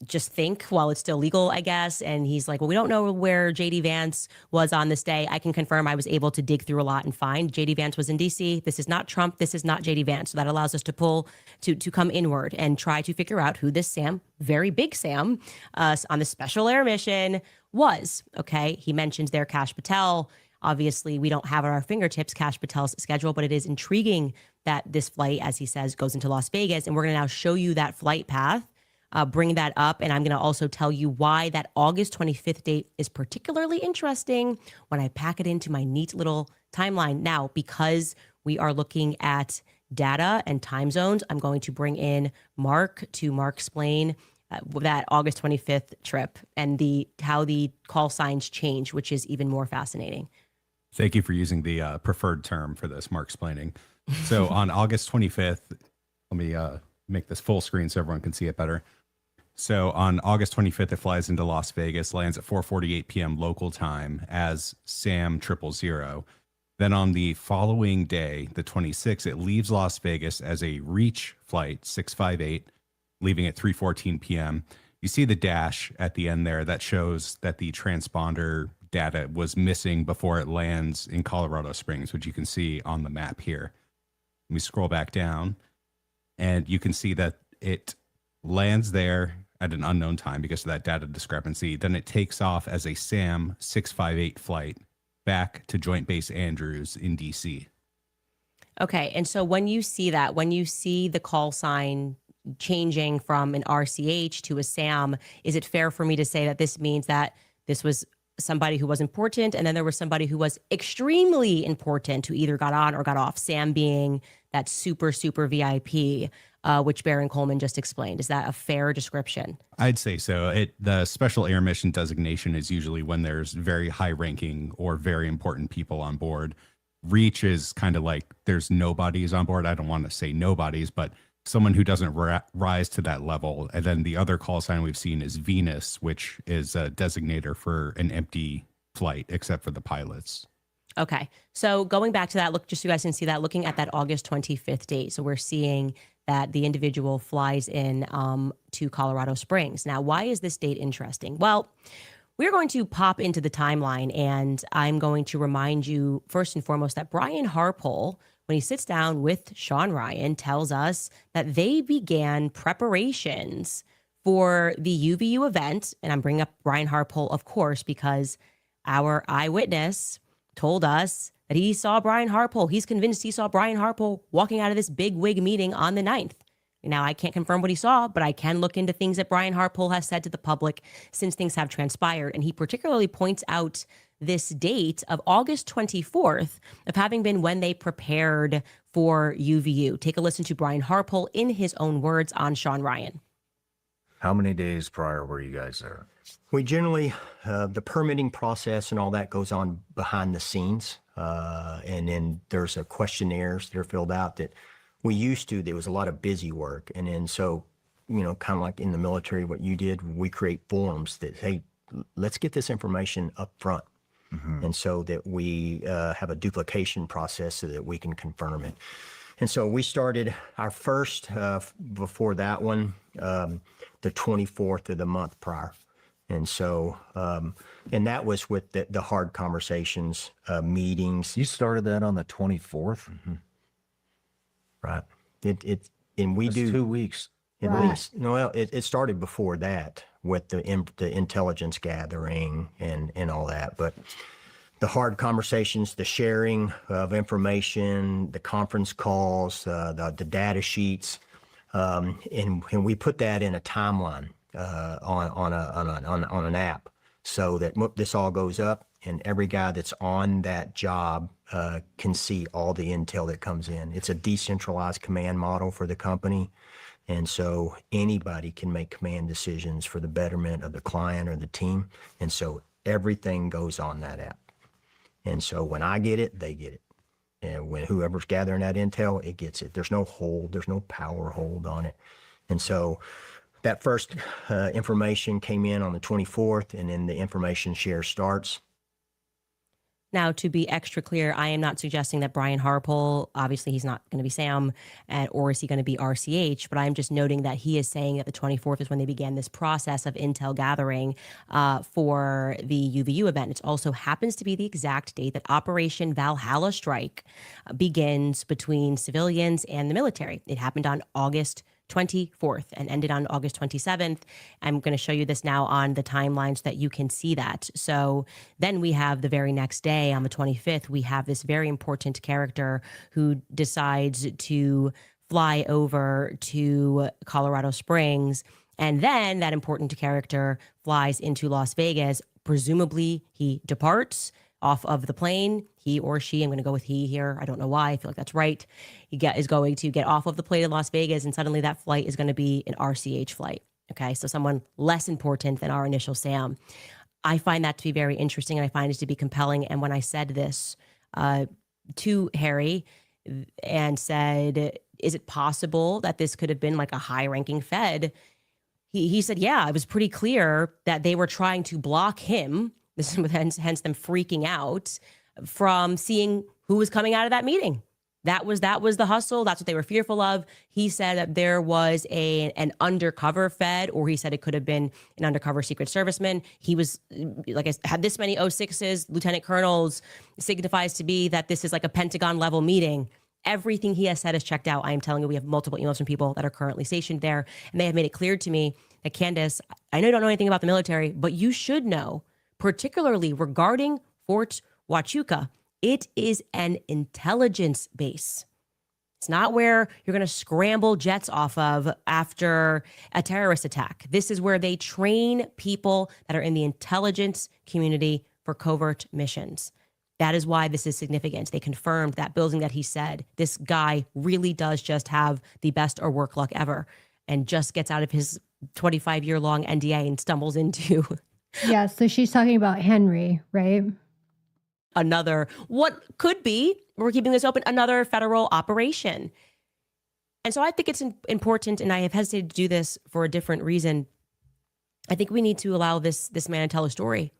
just think while it's still legal, I guess. And he's like, "Well, we don't know where JD Vance was on this day. I can confirm I was able to dig through a lot and find JD Vance was in DC. This is not Trump. This is not JD Vance. So that allows us to pull to come inward and try to figure out who this Sam, very big Sam, on the Special Air Mission was." Okay, he mentions there Kash Patel. Obviously, we don't have at our fingertips Kash Patel's schedule, but it is intriguing that this flight, as he says, goes into Las Vegas. And we're going to now show you that flight path, bring that up. And I'm going to also tell you why that August 25th date is particularly interesting when I pack it into my neat little timeline. Now, because we are looking at data and time zones, I'm going to bring in Mark to explain that August 25th trip and how the call signs change, which is even more fascinating. Thank you for using the preferred term for this, Mark explaining. So on August 25th, let me make this full screen so everyone can see it better. So on August 25th, it flies into Las Vegas, lands at 4:48 p.m. local time as SAM 000. Then on the following day, the 26th, it leaves Las Vegas as a reach flight 658, leaving at 3:14 p.m. You see the dash at the end there that shows that the transponder data was missing before it lands in Colorado Springs, which you can see on the map here. We scroll back down and you can see that it lands there at an unknown time because of that data discrepancy. Then it takes off as a SAM 658 flight back to Joint Base Andrews in DC. Okay. And so when you see that, when you see the call sign changing from an RCH to a SAM, is it fair for me to say that this means that this was somebody who was important and then there was somebody who was extremely important who either got on or got off, SAM being that super, super VIP, which Baron Coleman just explained. Is that a fair description? I'd say so. The special air mission designation is usually when there's very high ranking or very important people on board. Reach is kind of like there's nobodies on board. I don't want to say nobodies, but someone who doesn't rise to that level. And then the other call sign we've seen is Venus, which is a designator for an empty flight, except for the pilots. Okay. So going back to that, look, just so you guys can see that, looking at that August 25th date. So we're seeing that the individual flies in to Colorado Springs. Now, why is this date interesting? Well, we're going to pop into the timeline, and I'm going to remind you first and foremost that Brian Harpole, when he sits down with Sean Ryan, tells us that they began preparations for the UVU event. And I'm bringing up Brian Harpole, of course, because our eyewitness told us that he saw Brian Harpole. He's convinced he saw Brian Harpole walking out of this big wig meeting on the 9th. Now, I can't confirm what he saw, but I can look into things that Brian Harpole has said to the public since things have transpired. And he particularly points out this date of August 24th of having been when they prepared for UVU. Take a listen to Brian Harpole in his own words on Sean Ryan. How many days prior were you guys there? We generally, the permitting process and all that goes on behind the scenes. And then there's a questionnaires that are filled out that we used to, there was a lot of busy work. And then so, you know, kind of like in the military, what you did, we create forms that, hey, let's get this information up front. And so that we have a duplication process so that we can confirm it. And so we started our first, before that one, the 24th of the month prior. And so, and that was with the hard conversations, meetings. You started that on the 24th? Right. And we That's do 2 weeks. at Right. least. No, well, it started before that with the intelligence gathering and all that. But the hard conversations, the sharing of information, the conference calls, the data sheets, and we put that in a timeline on an app so that this all goes up and every guy that's on that job can see all the intel that comes in. It's a decentralized command model for the company. And so anybody can make command decisions for the betterment of the client or the team. And so everything goes on that app. And so when I get it, they get it. And when whoever's gathering that intel, it gets it. There's no hold, there's no power hold on it. And so that first information came in on the 24th, and then the information share starts. Now, to be extra clear, I am not suggesting that Brian Harpole, obviously he's not going to be Sam, or is he going to be RCH, but I'm just noting that he is saying that the 24th is when they began this process of intel gathering for the UVU event. It also happens to be the exact date that Operation Valhalla Strike begins between civilians and the military. It happened on August 24th and ended on August 27th. I'm going to show you this now on the timeline so that you can see that. So then we have the very next day on the 25th, we have this very important character who decides to fly over to Colorado Springs. And then that important character flies into Las Vegas. Presumably he departs off of the plane. He or she, I'm going to go with he here. I don't know why. I feel like that's right. Is going to get off of the plane in Las Vegas, and suddenly that flight is going to be an RCH flight. Okay, so someone less important than our initial Sam. I find that to be very interesting, and I find it to be compelling. And when I said this to Harry and said, is it possible that this could have been like a high-ranking Fed? He said, yeah, it was pretty clear that they were trying to block him. This is hence them freaking out from seeing who was coming out of that meeting. That was the hustle. That's what they were fearful of. He said that there was an undercover Fed, or he said it could have been an undercover Secret Serviceman. He was, like I had this many 06s, lieutenant colonels, signifies to be that this is like a Pentagon level meeting. Everything he has said is checked out. I am telling you, we have multiple emails from people that are currently stationed there, and they have made it clear to me that, Candace, I know you don't know anything about the military, but you should know, particularly regarding Fort Huachuca, it is an intelligence base. It's not where you're going to scramble jets off of after a terrorist attack. This is where they train people that are in the intelligence community for covert missions. That is why this is significant. They confirmed that building that he said, this guy really does just have the best or work luck ever and just gets out of his 25-year-long NDA and stumbles into Yeah. So she's talking about Henry, right? another, what could be, we're keeping this open, another federal operation. And so I think it's important, and I have hesitated to do this for a different reason. I think we need to allow this man to tell a story.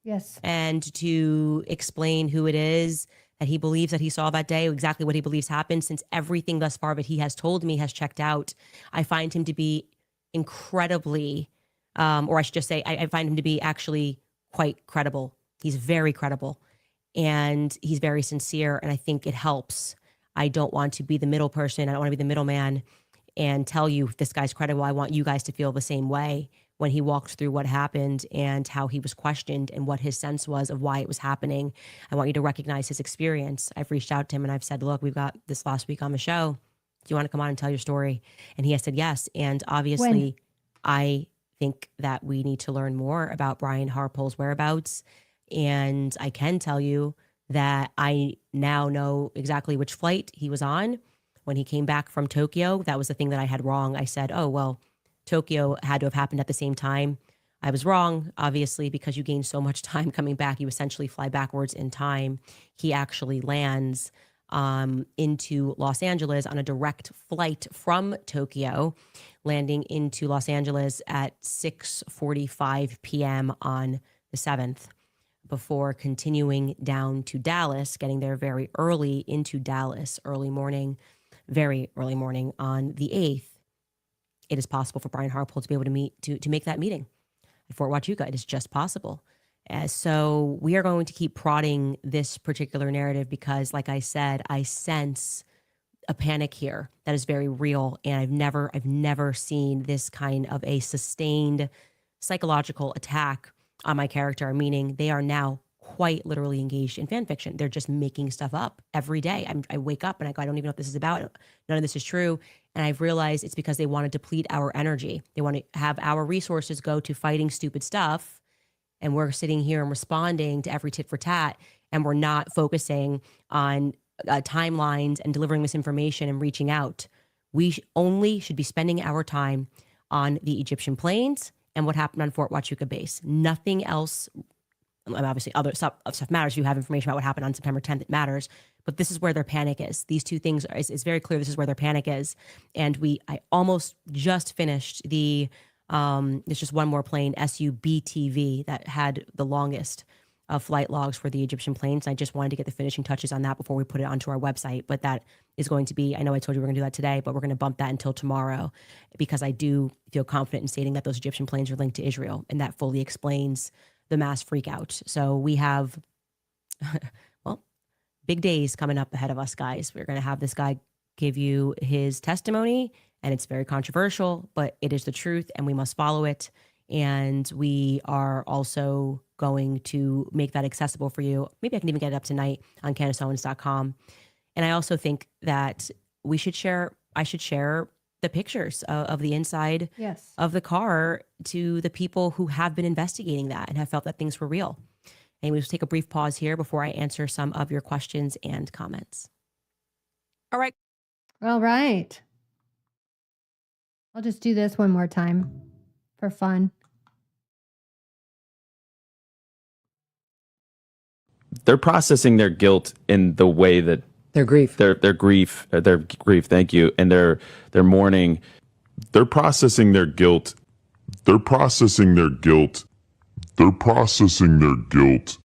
Yes. And to explain who it is that he believes that he saw that day, exactly what he believes happened, since everything thus far that he has told me has checked out. I find him to be incredibly, or I should just say, I find him to be actually quite credible. He's very credible and he's very sincere. And I think it helps. I don't want to be the middle person. I don't want to be the middleman and tell you if this guy's credible. I want you guys to feel the same way when he walked through what happened and how he was questioned and what his sense was of why it was happening. I want you to recognize his experience. I've reached out to him and I've said, look, we've got this last week on the show. Do you want to come on and tell your story? And he has said yes. And obviously, I think that we need to learn more about Brian Harpole's whereabouts. And I can tell you that I now know exactly which flight he was on when he came back from Tokyo. That was the thing that I had wrong. I said, oh, well, Tokyo had to have happened at the same time. I was wrong, obviously, because you gain so much time coming back. You essentially fly backwards in time. He actually lands into Los Angeles on a direct flight from Tokyo, landing into Los Angeles at 6:45 p.m. on the 7th, before continuing down to Dallas, getting there very early into Dallas, very early morning on the 8th. It is possible for Brian Harpole to be able to make that meeting at Fort Huachuca. It is just possible. So we are going to keep prodding this particular narrative because, like I said, I sense a panic here that is very real, and I've never seen this kind of a sustained psychological attack on my character. Meaning, they are now quite literally engaged in fan fiction. They're just making stuff up every day. I wake up and I go, I don't even know what this is about. None of this is true. And I've realized it's because they want to deplete our energy. They want to have our resources go to fighting stupid stuff. And we're sitting here and responding to every tit for tat. And we're not focusing on timelines and delivering misinformation and reaching out. We only should be spending our time on the Egyptian plains and what happened on Fort Huachuca base. Nothing else. Obviously, other stuff matters. If you have information about what happened on September 10th, it matters. But this is where their panic is. These two things it's very clear. This is where their panic is. And I almost just finished there's just one more plane, SUBTV, that had the longest of flight logs for the Egyptian planes. I just wanted to get the finishing touches on that before we put it onto our website. But that is going to be, I know I told you we're going to do that today, but we're going to bump that until tomorrow because I do feel confident in stating that those Egyptian planes are linked to Israel, and that fully explains the mass freak out. So we have, well, big days coming up ahead of us, guys. We're going to have this guy give you his testimony, and it's very controversial, but it is the truth and we must follow it. And we are also going to make that accessible for you. Maybe I can even get it up tonight on CandaceOwens.com. And I also think that I should share the pictures of the inside of the car to the people who have been investigating that and have felt that things were real. And we'll just take a brief pause here before I answer some of your questions and comments. All right. All right. I'll just do this one more time for fun. They're processing their guilt in the way that Their grief. their grief, thank you, and their mourning. They're processing their guilt. They're processing their guilt. They're processing their guilt.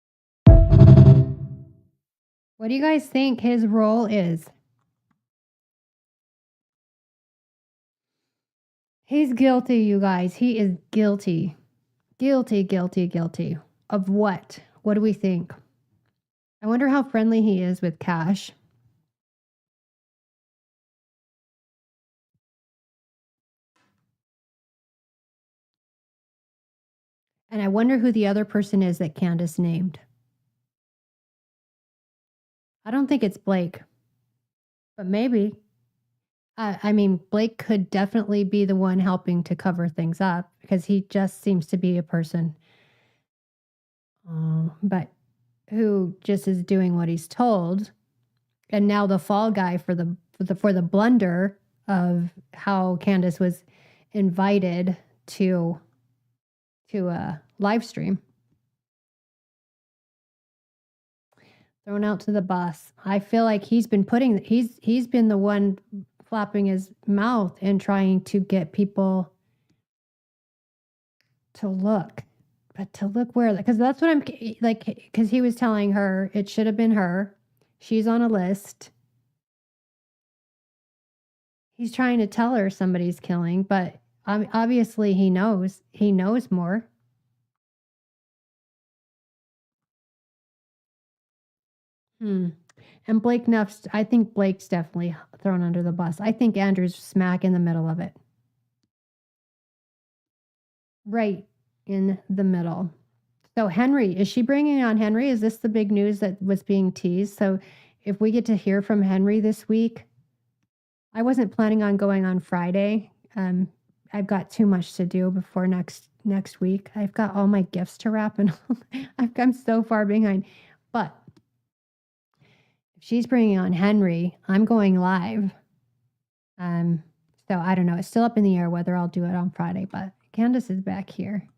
What do you guys think his role is? He's guilty, you guys. He is guilty. Guilty. Of what? What do we think? I wonder how friendly he is with Kash. And I wonder who the other person is that Candace named. I don't think it's Blake, but maybe. I mean, Blake could definitely be the one helping to cover things up because he just seems to be a person. But who just is doing what he's told, and now the fall guy for the blunder of how Candace was invited to a live stream. Thrown out to the bus. I feel like he's been the one flapping his mouth and trying to get people to look. But to look where, because that's what I'm like, because he was telling her it should have been her. She's on a list. He's trying to tell her somebody's killing, but obviously he knows more. And Blake Nuff's, I think Blake's definitely thrown under the bus. I think Andrew's smack in the middle of it. Right in the middle. So Henry, is she bringing on Henry? Is this the big news that was being teased? So if we get to hear from Henry this week, I wasn't planning on going on Friday. I've got too much to do before next week. I've got all my gifts to wrap and I'm so far behind. But if she's bringing on Henry, I'm going live. So I don't know. It's still up in the air whether I'll do it on Friday, but Candace is back here.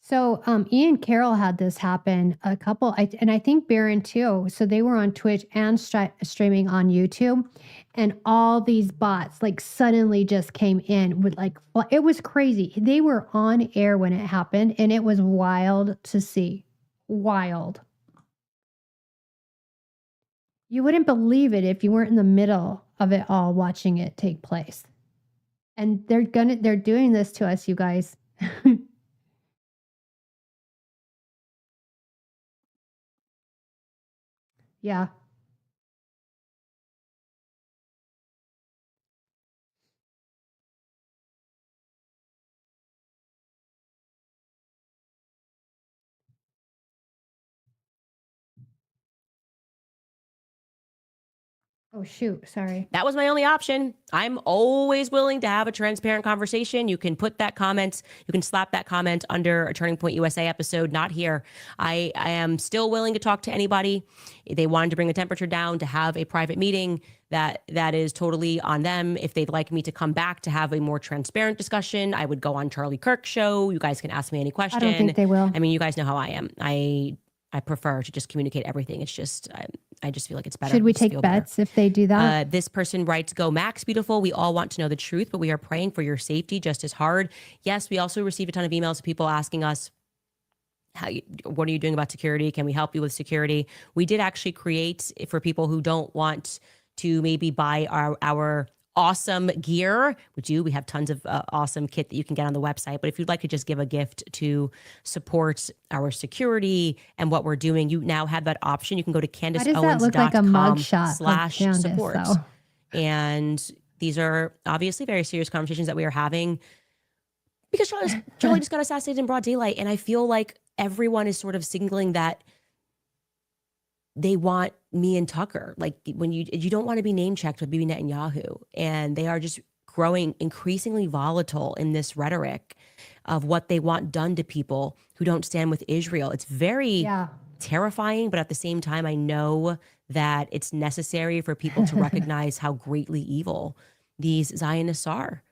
So Ian Carroll had this happen and I think Barron too. So they were on Twitch and streaming on YouTube, and all these bots like suddenly just came in with it was crazy. They were on air when it happened, and it was wild to see. Wild. You wouldn't believe it if you weren't in the middle of it all watching it take place. And they're doing this to us, you guys. Yeah. Oh, shoot. Sorry. That was my only option. I'm always willing to have a transparent conversation. You can put that comment, you can slap that comment under a Turning Point USA episode, not here. I am still willing to talk to anybody. If they wanted to bring the temperature down, to have a private meeting, that is totally on them. If they'd like me to come back to have a more transparent discussion, I would go on Charlie Kirk's show. You guys can ask me any question. I don't think they will. I mean, you guys know how I am. I prefer to just communicate everything. It's just, I just feel like it's better. Should we take bets if they do that? This person writes, "Go Max, beautiful. We all want to know the truth, but we are praying for your safety just as hard." Yes, we also received a ton of emails of people asking us, what are you doing about security? Can we help you with security? We did actually create, for people who don't want to maybe buy our awesome gear. We have tons of awesome kit that you can get on the website. But if you'd like to just give a gift to support our security and what we're doing, you now have that option. You can go to CandaceOwens.com/support. And these are obviously very serious conversations that we are having, because Charlie just got assassinated in broad daylight. And I feel like everyone is sort of signaling that they want me and Tucker. Like, when you don't want to be name checked with Bibi Netanyahu, and they are just growing increasingly volatile in this rhetoric of what they want done to people who don't stand with Israel. It's very terrifying, but at the same time, I know that it's necessary for people to recognize how greatly evil these Zionists are.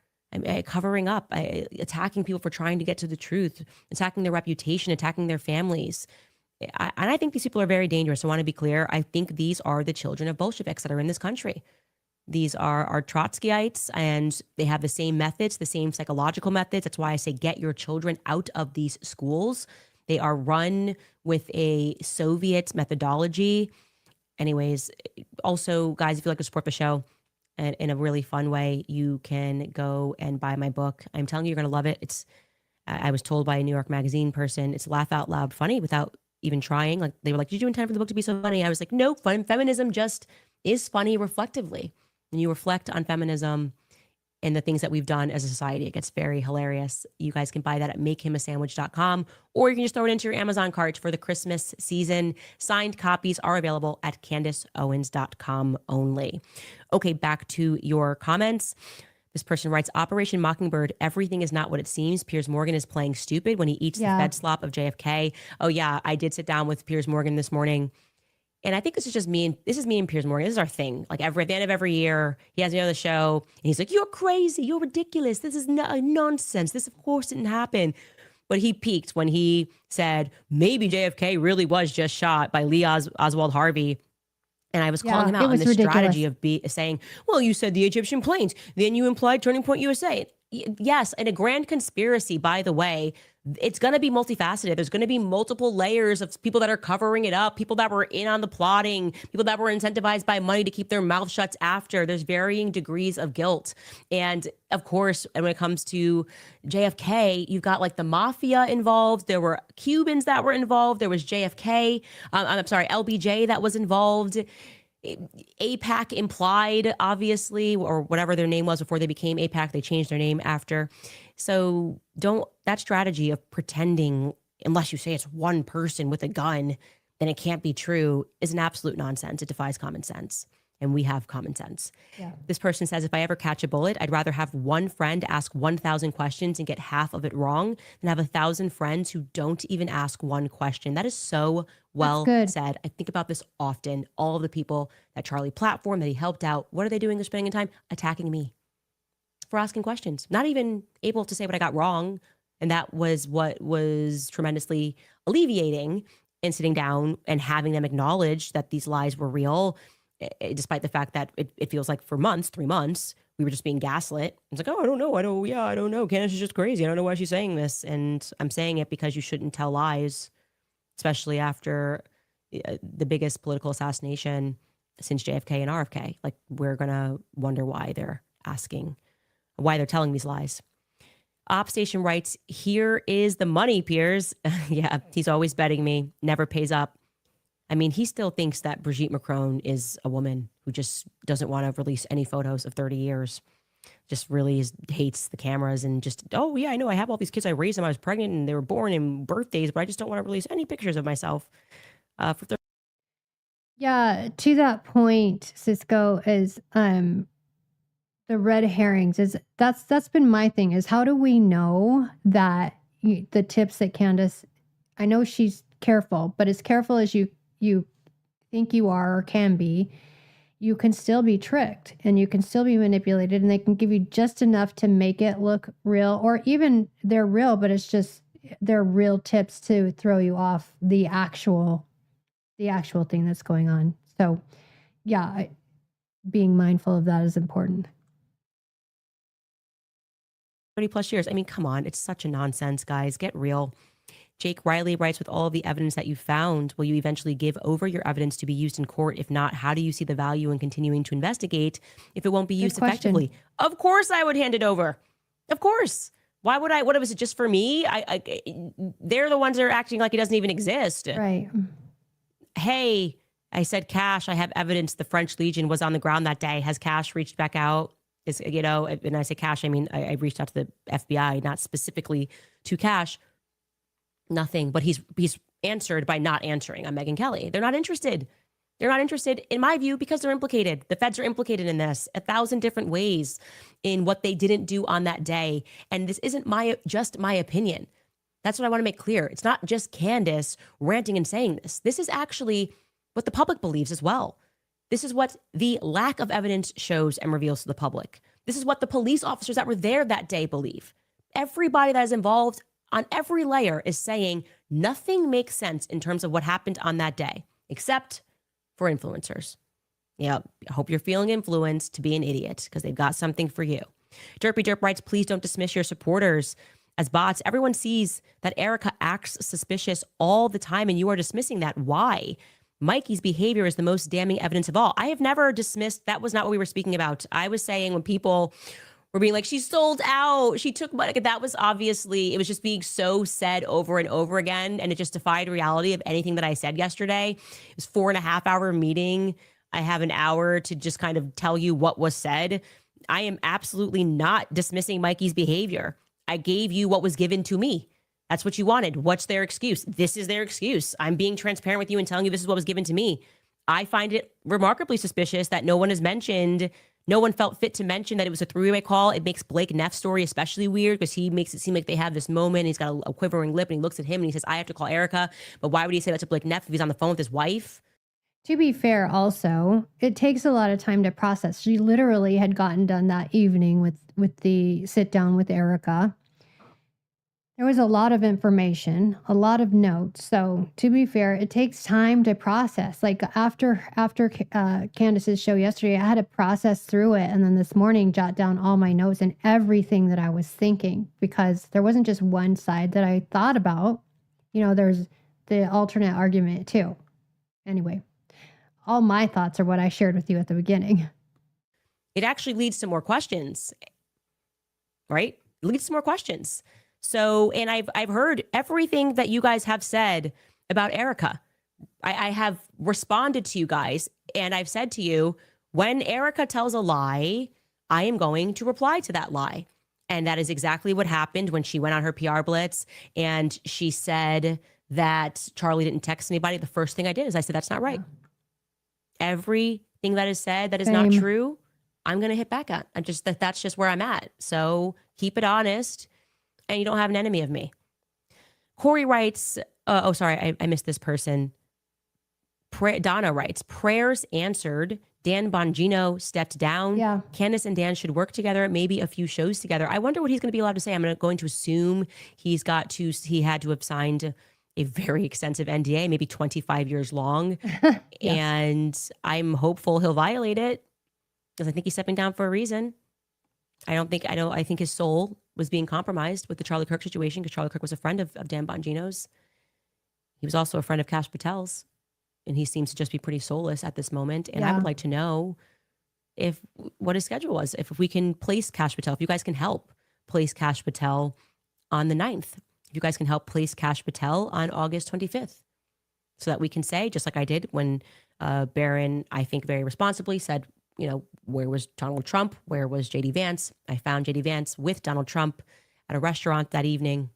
covering up, attacking people for trying to get to the truth, attacking their reputation, attacking their families. And I think these people are very dangerous. I want to be clear. I think these are the children of Bolsheviks that are in this country. These are our Trotskyites, and they have the same methods, the same psychological methods. That's why I say get your children out of these schools. They are run with a Soviet methodology. Anyways, also, guys, if you'd like to support the show and in a really fun way, you can go and buy my book. I'm telling you, you're going to love it. I was told by a New York Magazine person, it's laugh out loud funny without even trying. Like, they were like, did you intend for the book to be so funny? I was like, no, feminism just is funny reflectively. And you reflect on feminism and the things that we've done as a society. It gets very hilarious. You guys can buy that at makehimasandwich.com, or you can just throw it into your Amazon cart for the Christmas season. Signed copies are available at CandaceOwens.com only. Okay, back to your comments. This person writes, Operation Mockingbird, everything is not what it seems. Piers Morgan is playing stupid when he eats the Fed slop of JFK. Oh yeah, I did sit down with Piers Morgan this morning. And I think this is me and Piers Morgan. This is our thing. Like at the end of every year, he has me on the show and he's like, you're crazy. You're ridiculous. This is nonsense. This of course didn't happen. But he peaked when he said, maybe JFK really was just shot by Lee Oswald Harvey. And I was calling him out on this strategy of saying, well, you said the Egyptian planes, then you implied Turning Point USA. Yes, and a grand conspiracy, by the way, it's going to be multifaceted. There's going to be multiple layers of people that are covering it up, people that were in on the plotting, people that were incentivized by money to keep their mouth shut after. There's varying degrees of guilt. And of course, when it comes to JFK, you've got like the mafia involved. There were Cubans that were involved. There was JFK, LBJ that was involved. APAC implied, obviously, or whatever their name was before they became APAC. They changed their name after. So that strategy of pretending, unless you say it's one person with a gun, then it can't be true, is an absolute nonsense. It defies common sense. And we have common sense. Yeah. This person says, if I ever catch a bullet, I'd rather have one friend ask 1,000 questions and get half of it wrong than have 1,000 friends who don't even ask one question. That is so well said. I think about this often. All of the people that Charlie platformed, that he helped out, what are they doing? They're spending time attacking me for asking questions. Not even able to say what I got wrong. And that was what was tremendously alleviating in sitting down and having them acknowledge that these lies were real, despite the fact that it feels like for 3 months, we were just being gaslit. It's like, oh, I don't know. I don't know. Candace is just crazy. I don't know why she's saying this. And I'm saying it because you shouldn't tell lies, especially after the biggest political assassination since JFK and RFK. Like, we're going to wonder why they're telling these lies. Opstation writes, here is the money, Piers. Yeah, he's always betting me. Never pays up. I mean, he still thinks that Brigitte Macron is a woman who just doesn't want to release any photos of 30 years. Just really hates the cameras and just, oh, yeah, I know. I have all these kids. I raised them. I was pregnant and they were born in birthdays, but I just don't want to release any pictures of myself. Yeah, to that point, Cisco, is the red herrings. That's been my thing, is how do we know that the tips that Candace, I know she's careful, but as careful as you think you are or can be, you can still be tricked and you can still be manipulated, and they can give you just enough to make it look real, or even they're real, but it's just they're real tips to throw you off the actual thing that's going on. So yeah, being mindful of that is important. 30 plus years. I mean, come on. It's such a nonsense, guys. Get real. Jake Riley writes, with all of the evidence that you found, will you eventually give over your evidence to be used in court? If not, how do you see the value in continuing to investigate if it won't be used effectively? Of course I would hand it over. Of course. Why would I? What was it, just for me? They're the ones that are acting like it doesn't even exist. Right. Hey, I said, Kash, I have evidence the French Legion was on the ground that day. Has Kash reached back out? And I say Kash, I mean, I reached out to the FBI, not specifically to Kash. Nothing, but he's answered by not answering on Megyn Kelly. They're not interested. They're not interested, in my view, because they're implicated. The feds are implicated in this 1,000 different ways in what they didn't do on that day. And this isn't just my opinion. That's what I want to make clear. It's not just Candace ranting and saying this. This is actually what the public believes as well. This is what the lack of evidence shows and reveals to the public. This is what the police officers that were there that day believe. Everybody that is involved on every layer is saying nothing makes sense in terms of what happened on that day, except for influencers. Yeah, I hope you're feeling influenced to be an idiot because they've got something for you. Derpy Derp writes, please don't dismiss your supporters as bots. Everyone sees that Erika acts suspicious all the time and you are dismissing that. Why? Mikey's behavior is the most damning evidence of all. I have never dismissed. That was not what we were speaking about. I was saying when people were being like, she sold out, she took money. That was obviously, it was just being so said over and over again. And it just defied reality of anything that I said yesterday. It was 4.5-hour meeting. I have an hour to just kind of tell you what was said. I am absolutely not dismissing Mikey's behavior. I gave you what was given to me. That's what you wanted. What's their excuse? This is their excuse. I'm being transparent with you and telling you this is what was given to me. I find it remarkably suspicious that no one has mentioned, no one felt fit to mention that it was a three-way call. It makes Blake Neff's story especially weird because he makes it seem like they have this moment. He's got a quivering lip and he looks at him and he says, I have to call Erika. But why would he say that to Blake Neff if he's on the phone with his wife? To be fair, also, it takes a lot of time to process. She literally had gotten done that evening with the sit down with Erika. There was a lot of information, a lot of notes. So to be fair, it takes time to process. Like after Candace's show yesterday, I had to process through it. And then this morning, jot down all my notes and everything that I was thinking, because there wasn't just one side that I thought about. You know, there's the alternate argument too. Anyway, all my thoughts are what I shared with you at the beginning. It actually leads to more questions, right? It leads to more questions. So, and I've heard everything that you guys have said about Erika. I have responded to you guys and I've said to you, when Erika tells a lie, I am going to reply to that lie. And that is exactly what happened when she went on her PR blitz and she said that Charlie didn't text anybody. The first thing I did is I said, that's not right. Everything that is said that is not true, I'm going to hit back at. That's just where I'm at. So keep it honest. And you don't have an enemy of me. Corey writes, I missed this person. Donna writes, prayers answered. Dan Bongino stepped down. Yeah. Candace and Dan should work together, maybe a few shows together. I wonder what he's going to be allowed to say. I'm going to assume he had to have signed a very extensive NDA, maybe 25 years long. Yes. And I'm hopeful he'll violate it because I think he's stepping down for a reason. I think his soul was being compromised with the Charlie Kirk situation because Charlie Kirk was a friend of Dan Bongino's. He was also a friend of Kash Patel's, and he seems to just be pretty soulless at this moment. And I would like to know what his schedule was, if we can place Kash Patel, if you guys can help place Kash Patel on the 9th, if you guys can help place Kash Patel on August 25th, so that we can say, just like I did when Barron, I think very responsibly said, you know, where was Donald Trump? Where was JD Vance? I found JD Vance with Donald Trump at a restaurant that evening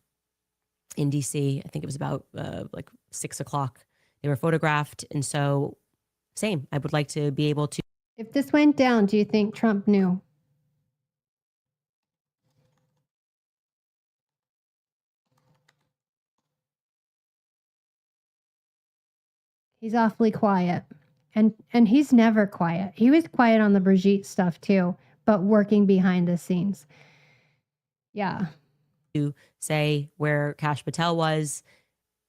in DC. I think it was about like 6 o'clock. They were photographed. And so same, I would like to be able to. If this went down, do you think Trump knew? He's awfully quiet. And he's never quiet. He was quiet on the Brigitte stuff too, but working behind the scenes. Yeah. To say where Kash Patel was,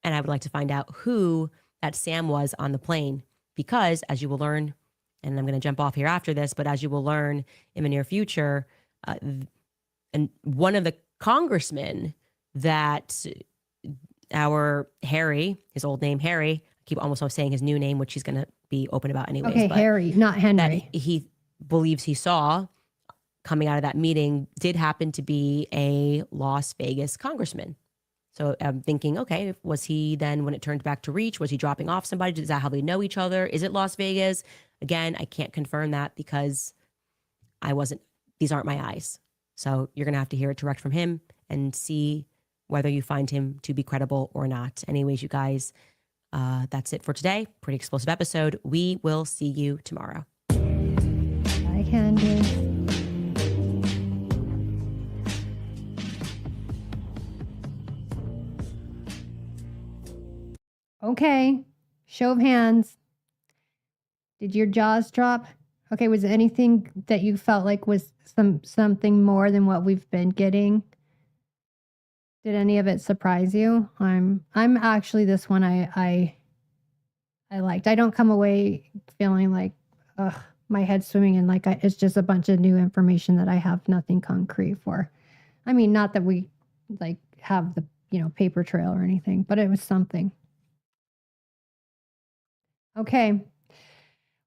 and I would like to find out who that Sam was on the plane, because as you will learn, and I'm going to jump off here after this, but as you will learn in the near future, and one of the congressmen that our Harry, his old name Harry, I keep almost saying his new name, which he's going to be open about anyways. Okay, but Harry, not Henry. that he believes he saw coming out of that meeting did happen to be a Las Vegas congressman. So I'm thinking, okay, was he then, when it turned back to Reach, was he dropping off somebody? Is that how they know each other? Is it Las Vegas? Again, I can't confirm that because these aren't my eyes. So you're going to have to hear it direct from him and see whether you find him to be credible or not. Anyways, you guys, that's it for today. Pretty explosive episode. We will see you tomorrow. Bye, Candace. Okay, show of hands. Did your jaws drop? Okay, was there anything that you felt like was something more than what we've been getting? Did any of it surprise you? I'm actually this one I liked. I don't come away feeling like my head swimming in like it's just a bunch of new information that I have nothing concrete for. I mean, not that we like have the paper trail or anything, but it was something. Okay.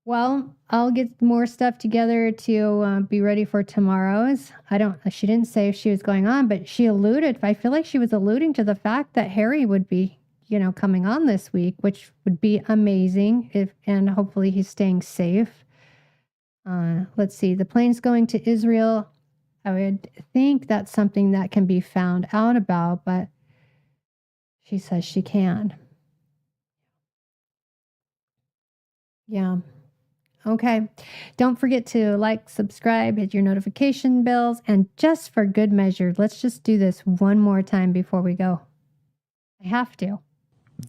Well, I'll get more stuff together to be ready for tomorrow's. She didn't say if she was going on, but she alluded, I feel like she was alluding to the fact that Harry would be, coming on this week, which would be amazing and hopefully he's staying safe. Let's see, the plane's going to Israel. I would think that's something that can be found out about, but she says she can. Yeah. Okay. Don't forget to like, subscribe, hit your notification bells, and just for good measure, let's just do this one more time before we go. I have to.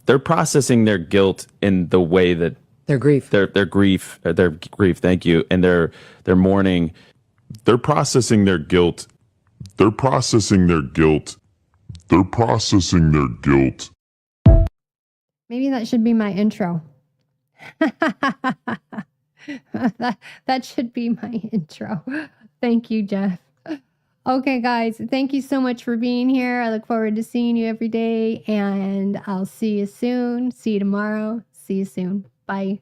They're processing their guilt in the way that Their grief. their grief, thank you, and their mourning. They're processing their guilt. They're processing their guilt. They're processing their guilt. Maybe that should be my intro. that should be my intro. Thank you, Jeff. Okay, guys, thank you so much for being here. I look forward to seeing you every day, and I'll see you soon. See you tomorrow. See you soon. Bye.